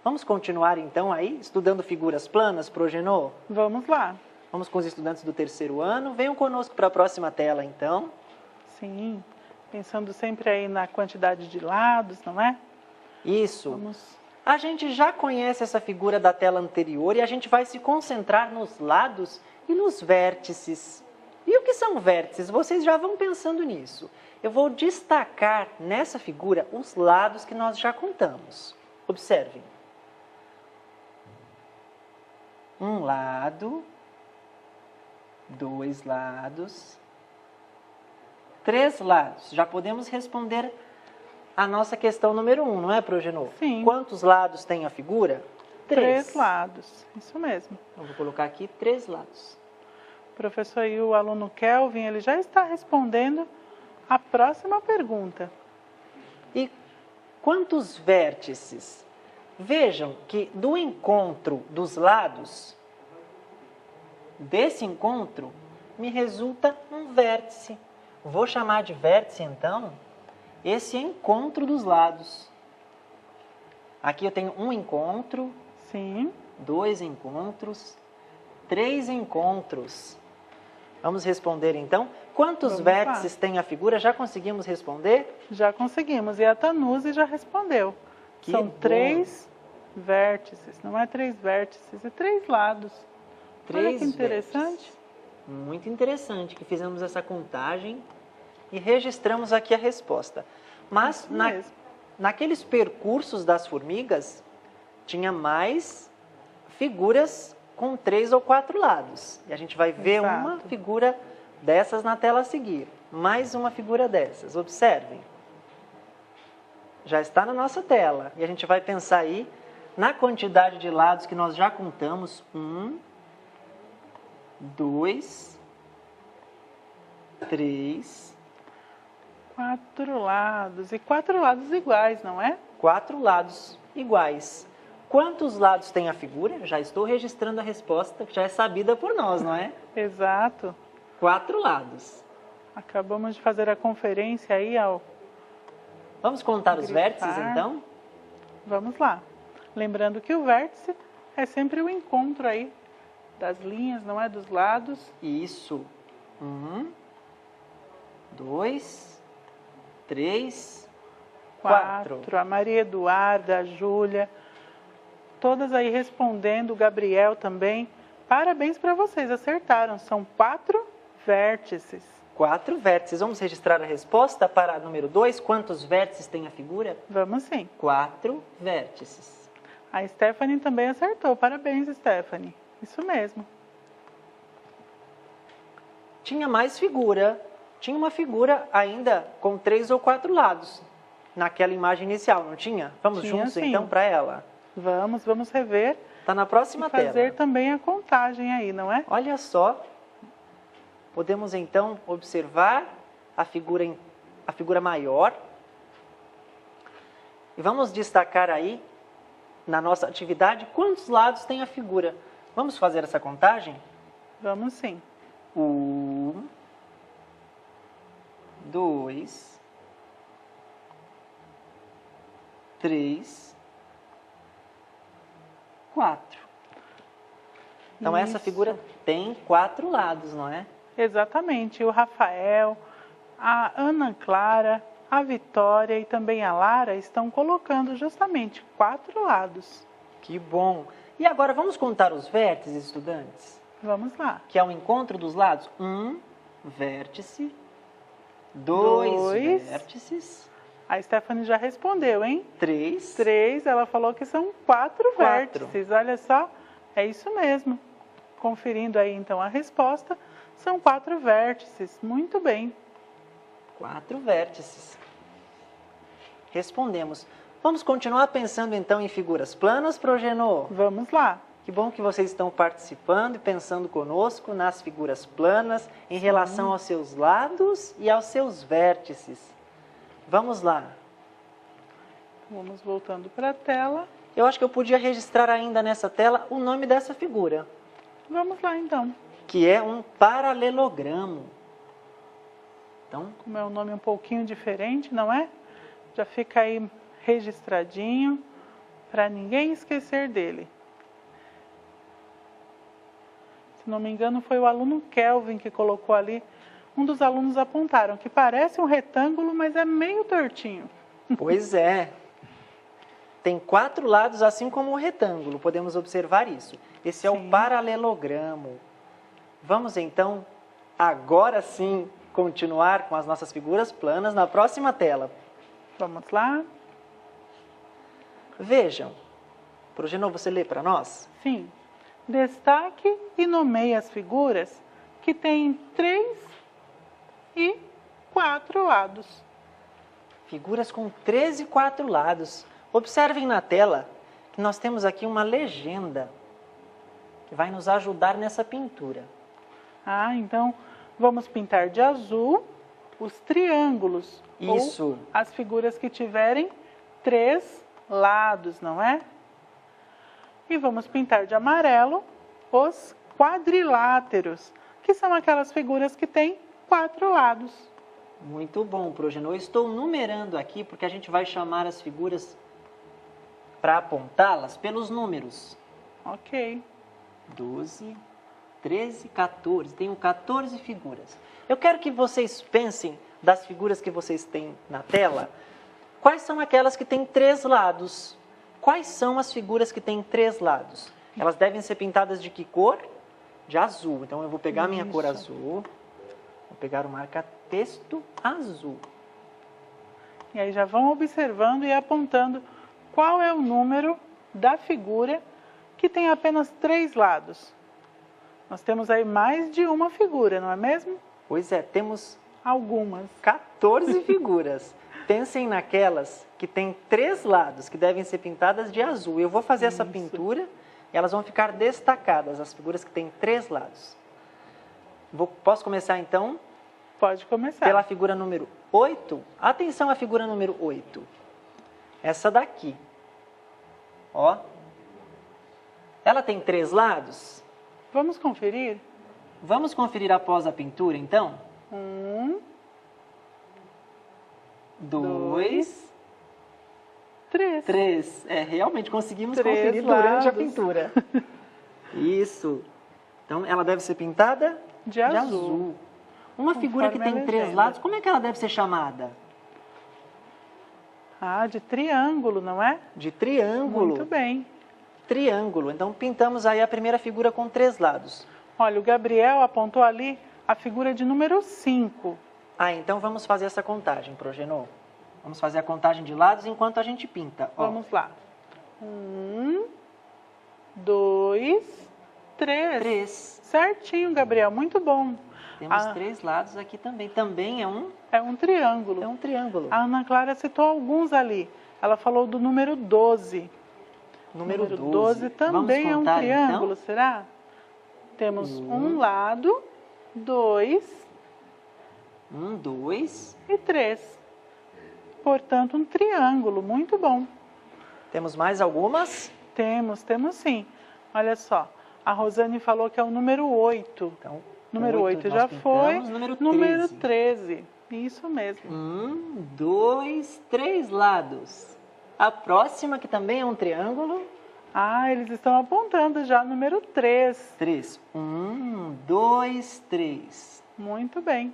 Vamos continuar então aí, estudando figuras planas, Progenô? Vamos lá. Vamos com os estudantes do 3º ano. Venham conosco para a próxima tela, então. Sim. Pensando sempre aí na quantidade de lados, não é? Isso. Vamos. A gente já conhece essa figura da tela anterior e a gente vai se concentrar nos lados e nos vértices. E o que são vértices? Vocês já vão pensando nisso. Eu vou destacar nessa figura os lados que nós já contamos. Observem. Um lado, 2 lados, 3 lados. Já podemos responder a nossa questão número 1, não é, Progenor? Sim. Quantos lados tem a figura? 3 lados, isso mesmo. Eu vou colocar aqui 3 lados. Professor, e o aluno Kelvin, ele já está respondendo a próxima pergunta. E quantos vértices? Vejam que do encontro dos lados, desse encontro, me resulta um vértice. Vou chamar de vértice, então, esse encontro dos lados. Aqui eu tenho um encontro, Sim. 2 encontros, 3 encontros. Vamos responder, então. Quantos Vamos vértices lá. tem a figura? Já conseguimos responder? Já conseguimos. E a Tanuzi já respondeu. Que São bom. 3 vértices. Não é 3 vértices, é 3 lados. Olha 3 que interessante. vértices. Muito interessante que fizemos essa contagem e registramos aqui a resposta. Mas Isso mesmo. naqueles percursos das formigas, tinha mais figuras com 3 ou 4 lados. E a gente vai ver Exato. uma figura dessas na tela a seguir. Mais uma figura dessas. Observem. Já está na nossa tela. E a gente vai pensar aí na quantidade de lados que nós já contamos. 1, 2, 3, 4 lados. E 4 lados iguais, não é? 4 lados iguais. Quantos lados tem a figura? Já estou registrando a resposta, que já é sabida por nós, não é? Exato. 4 lados. Acabamos de fazer a conferência aí ao... Vamos contar os Grifar. vértices, então? Vamos lá. Lembrando que o vértice é sempre o encontro aí das linhas, não é? Dos lados. Isso. 1, 2, 3, 4. A Maria Eduarda, a Júlia, todas aí respondendo, o Gabriel também. Parabéns para vocês, acertaram. São 4 vértices. 4 vértices. Vamos registrar a resposta para a número 2. Quantos vértices tem a figura? Vamos sim. 4 vértices. A Stephanie também acertou. Parabéns, Stephanie. Isso mesmo. Tinha mais figura. Tinha uma figura ainda com 3 ou 4 lados. Naquela imagem inicial, não tinha? Vamos Tinha, juntos, sim. então, para ela. Vamos rever Está na próxima e fazer tela. também a contagem aí, não é? Olha só. Podemos, então, observar a figura maior. E vamos destacar aí, na nossa atividade, quantos lados tem a figura. Vamos fazer essa contagem? Vamos sim. 1, 2, 3, 4. Então, essa Isso. figura tem 4 lados, não é? Exatamente. O Rafael, a Ana Clara, a Vitória e também a Lara estão colocando justamente 4 lados. Que bom! E agora vamos contar os vértices, estudantes? Vamos lá. Que é o encontro dos lados. 1 vértice, 2 Dois. vértices, A Stephanie já respondeu, hein? 3, 3, ela falou que são 4 Quatro. vértices. Olha só, é isso mesmo. Conferindo aí então a resposta, são 4 vértices. Muito bem. 4 vértices. Respondemos. Vamos continuar pensando então em figuras planas, Progenor? Vamos lá. Que bom que vocês estão participando e pensando conosco nas figuras planas em relação aos seus lados e aos seus vértices. Vamos lá. Vamos voltando para a tela. Eu acho que eu podia registrar ainda nessa tela o nome dessa figura, Vamos lá então. que é um paralelogramo. Então, Como é um nome um pouquinho diferente, não é? Já fica aí registradinho para ninguém esquecer dele. Se não me engano, foi o aluno Kelvin que colocou ali. Um dos alunos apontaram que parece um retângulo, mas é meio tortinho. pois é. Tem 4 lados, assim como um retângulo. Podemos observar isso. Esse é o Sim. paralelogramo. Vamos então, agora sim, continuar com as nossas figuras planas na próxima tela. Vamos lá? Vejam. Progenor, você lê para nós? Sim. Destaque e nomeie as figuras que tem 3 e 4 lados. Figuras com 3 e 4 lados. Observem na tela que nós temos aqui uma legenda que vai nos ajudar nessa pintura. Ah, então vamos pintar de azul os triângulos. Isso. Ou as figuras que tiverem 3 lados, não é? E vamos pintar de amarelo os quadriláteros, que são aquelas figuras que têm 4 lados. Muito bom, Progenor. Eu estou numerando aqui porque a gente vai chamar as figuras para apontá-las pelos números. Ok. 12, 13, 14. Tenho 14 figuras. Eu quero que vocês pensem das figuras que vocês têm na tela. Quais são aquelas que têm 3 lados? Quais são as figuras que têm 3 lados? Elas devem ser pintadas de que cor? De azul. Então eu vou pegar a minha cor azul. Vou pegar o marca-texto azul. E aí já vão observando e apontando qual é o número da figura que tem apenas 3 lados. Nós temos aí mais de uma figura, não é mesmo? Pois é, temos Algumas. 14 figuras. Pensem naquelas que têm 3 lados, que devem ser pintadas de azul. Eu vou fazer essa pintura e elas vão ficar destacadas, as figuras que têm 3 lados. Posso começar então? Pode começar. Pela figura número 8. Atenção à figura número 8. Essa daqui. Ó. Ela tem 3 lados? Vamos conferir? Vamos conferir após a pintura, então? 1, 2, 3. 3. Realmente conseguimos 3 conferir durante a lados. pintura. Isso. Então, ela deve ser pintada De azul. Uma figura que Conforme tem a 3 legenda. lados, como é que ela deve ser chamada? Ah, de triângulo, não é? De triângulo. Muito bem. Triângulo. Então, pintamos aí a primeira figura com 3 lados. Olha, o Gabriel apontou ali a figura de número 5. Ah, então vamos fazer essa contagem, Progenor. Vamos fazer a contagem de lados enquanto a gente pinta. Ó, Vamos lá. 1, 2, 3. 3. Certinho, Gabriel. Muito bom. Temos Ah. 3 lados aqui também. Também é um triângulo. triângulo. A Ana Clara citou alguns ali. Ela falou do número 12. Número 12 Vamos também é um contar, triângulo, então? será? Temos um lado, 2 1, 2. e 3. Portanto, um triângulo. Muito bom. Temos mais algumas? Temos sim. Olha só. A Rosane falou que é o número 8. Então, Número 8 nós já pintamos. foi. Número 13. 13. Isso mesmo. 1, 2, 3 lados. A próxima, que também é um triângulo. Ah, eles estão apontando já número 3. 3. 1, 2, 3. Muito bem.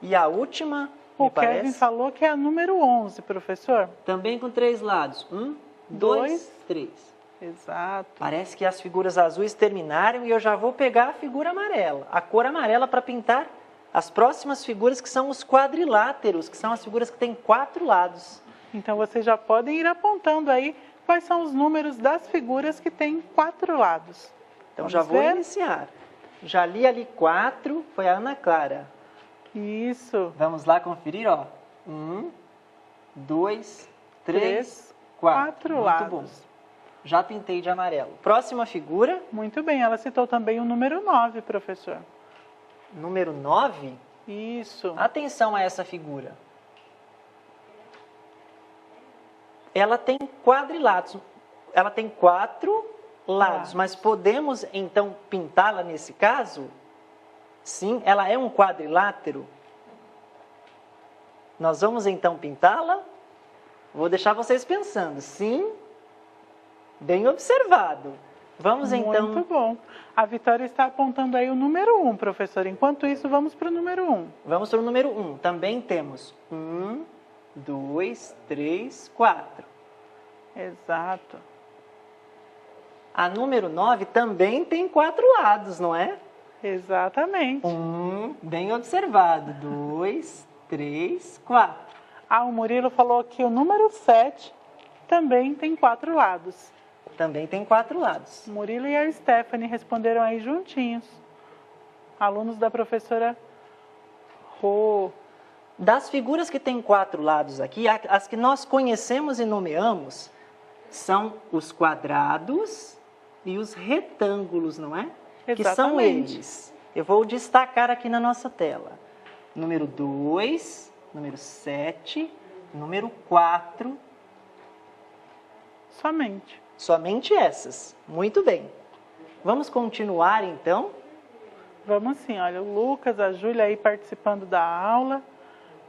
E a última, O me Kevin parece, falou que é a número 11, professor. também com 3 lados. 1, 2, 3. Exato. Parece que as figuras azuis terminaram e eu já vou pegar a figura amarela, a cor amarela, para pintar as próximas figuras, que são os quadriláteros, que são as figuras que têm 4 lados. Então, vocês já podem ir apontando aí quais são os números das figuras que têm 4 lados. Então, Vamos já vou ver? iniciar. Já li ali 4, foi a Ana Clara. Isso. Vamos lá conferir, ó. 1, 2, 3, 4. 4 Muito lados. bom. Já pintei de amarelo. Próxima figura, Muito bem, ela citou também o número 9, professor. número 9. Isso. Atenção a essa figura. Ela tem quadrilados. Ela tem 4 lados, mas podemos então pintá-la nesse caso? Sim, ela é um quadrilátero. Nós vamos então pintá-la? Vou deixar vocês pensando. Sim, bem observado. Vamos então. Muito bom. A Vitória está apontando aí o número 1, professor. Enquanto isso, vamos para o número 1. Vamos para o número 1. Também temos 1, 2, 3, 4. Exato. A número 9 também tem 4 lados, não é? Exatamente. Bem observado. 2, 3, 4. Ah, o Murilo falou que o número 7 também tem 4 lados. Também tem 4 lados. O Murilo e a Stephanie responderam aí juntinhos. alunos da professora Rô. Das figuras que têm 4 lados aqui, as que nós conhecemos e nomeamos são os quadrados e os retângulos, não é? Que são Exatamente. eles. Eu vou destacar aqui na nossa tela. Número 2, número 7, número 4. Somente. Somente essas. Muito bem. Vamos continuar, então? Vamos sim, olha, o Lucas, a Júlia aí participando da aula.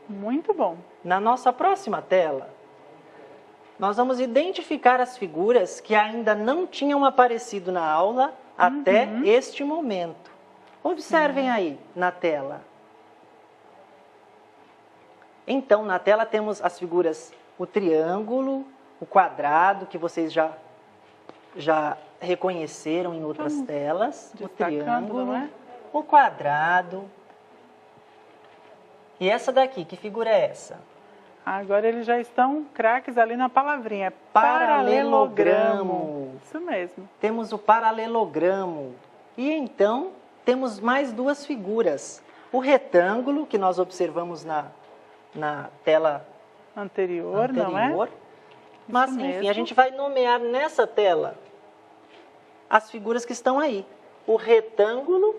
Muito bom. Na nossa próxima tela, nós vamos identificar as figuras que ainda não tinham aparecido na aula até este momento. Observem aí na tela. Então, na tela temos as figuras, o triângulo, o quadrado, que vocês já reconheceram em outras telas. O destacando, triângulo, não é? o quadrado. E essa daqui, que figura é essa? Agora eles já estão craques ali na palavrinha. Paralelogramo. Isso mesmo. Temos o paralelogramo. E então, temos mais 2 figuras. O retângulo, que nós observamos na tela Anterior, não é? Mas, Isso enfim, mesmo. a gente vai nomear nessa tela as figuras que estão aí. O retângulo,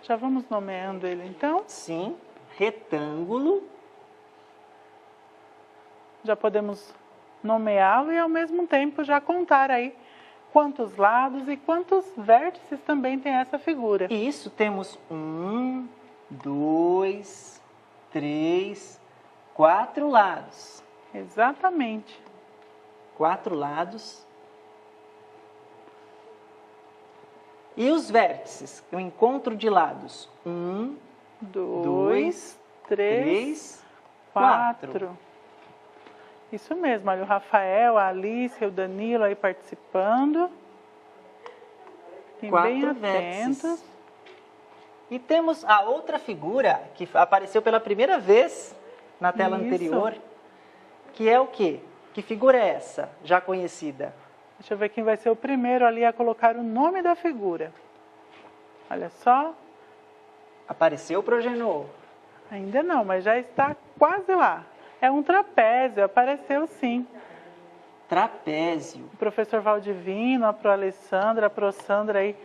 Já vamos nomeando ele então. sim, retângulo. Já podemos nomeá-lo e ao mesmo tempo já contar aí quantos lados e quantos vértices também tem essa figura. E isso temos 1, 2, 3, 4 lados. Exatamente. 4 lados. E os vértices? O encontro de lados. 1, 2, 3, 3, 4. 4. Isso mesmo, olha o Rafael, a Alice, o Danilo aí participando. Fiquem bem 4 atentos. vértices. E temos a outra figura que apareceu pela primeira vez na tela Isso. anterior, que é o quê? Que figura é essa, já conhecida? Deixa eu ver quem vai ser o primeiro ali a colocar o nome da figura. Olha só, Apareceu, Progenor? ainda não, mas já está quase lá. É um trapézio, apareceu sim. Trapézio. O professor Valdivino, a Pro Alessandra, a Pro Sandra aí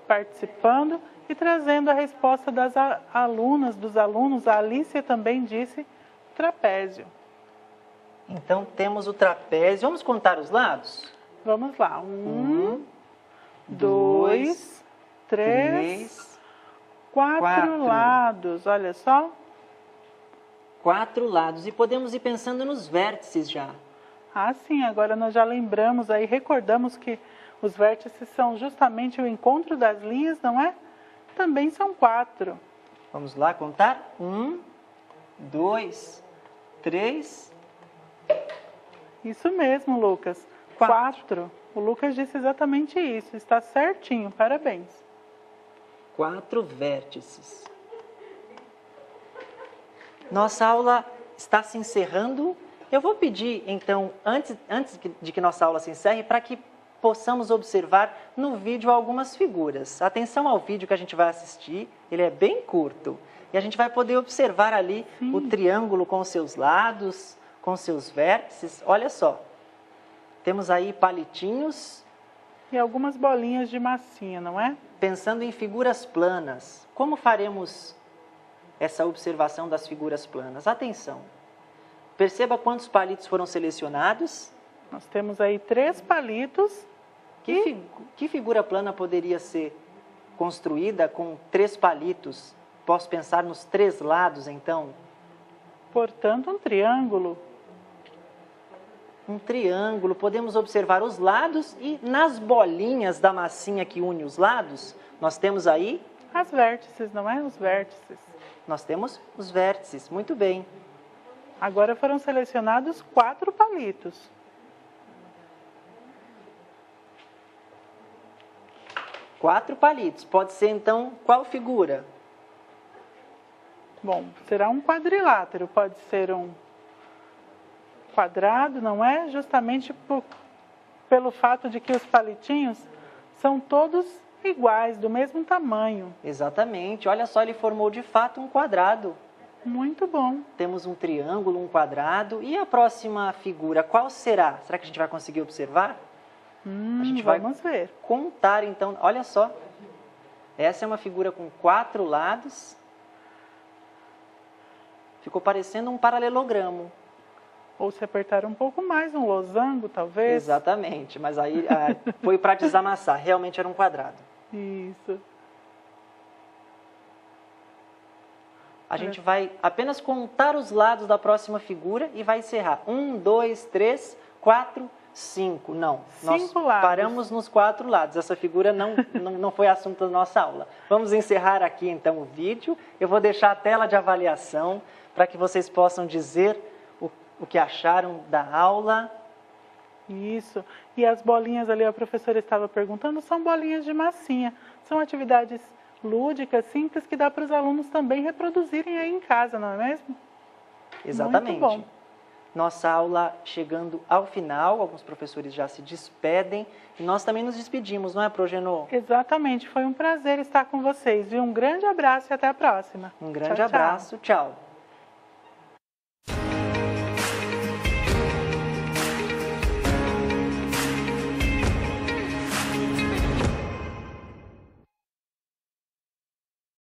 participando e trazendo a resposta das alunas, dos alunos. A Alice também disse trapézio. Então temos o trapézio. Vamos contar os lados? Vamos lá. 1, 2, 3, 4 4. lados. Olha só. 4 lados. E podemos ir pensando nos vértices já. Ah, sim, agora nós já lembramos aí, recordamos que os vértices são justamente o encontro das linhas, não é? Também são 4. Vamos lá contar? 1, 2, 3. Isso mesmo, Lucas. 4. 4. O Lucas disse exatamente isso, está certinho, parabéns. 4 vértices. Nossa aula está se encerrando. Eu vou pedir, então, antes de que nossa aula se encerre, para que possamos observar no vídeo algumas figuras. Atenção ao vídeo que a gente vai assistir, ele é bem curto. E a gente vai poder observar ali o triângulo com seus lados, com seus vértices. Olha só, temos aí palitinhos. E algumas bolinhas de massinha, não é? Pensando em figuras planas, como faremos essa observação das figuras planas? Atenção! Perceba quantos palitos foram selecionados. Nós temos aí 3 palitos. Que figura plana poderia ser construída com 3 palitos? Posso pensar nos 3 lados, então? Portanto, um triângulo. Um triângulo. Podemos observar os lados e nas bolinhas da massinha que une os lados, nós temos aí? As vértices, não é? Os vértices. Nós temos os vértices. Muito bem. Agora foram selecionados 4 palitos. Quatro palitos. Pode ser, então, qual figura? Bom, será um quadrilátero, pode ser um quadrado, não é? Justamente pelo fato de que os palitinhos são todos iguais, do mesmo tamanho. Exatamente. Olha só, ele formou de fato um quadrado. Muito bom. Temos um triângulo, um quadrado. E a próxima figura, qual será? Será que a gente vai conseguir observar? A gente Vamos ver. contar, então. Olha só. Essa é uma figura com 4 lados. Ficou parecendo um paralelogramo. Ou se apertar um pouco mais, um losango, talvez. Exatamente, mas aí foi para desamassar. Realmente era um quadrado. Isso. A gente vai apenas contar os lados da próxima figura e vai encerrar. 1, 2, 3, 4, 5. Não, nós 5 lados. paramos nos 4 lados. Essa figura não foi assunto da nossa aula. Vamos encerrar aqui então o vídeo. Eu vou deixar a tela de avaliação para que vocês possam dizer o que acharam da aula. Isso. E as bolinhas ali, a professora estava perguntando, são bolinhas de massinha. São atividades lúdicas, simples, que dá para os alunos também reproduzirem aí em casa, não é mesmo? Exatamente. Muito bom. Nossa aula chegando ao final, alguns professores já se despedem e nós também nos despedimos, não é, Progenô? Exatamente, foi um prazer estar com vocês. E um grande abraço e até a próxima. Um grande Tchau, tchau. abraço, tchau.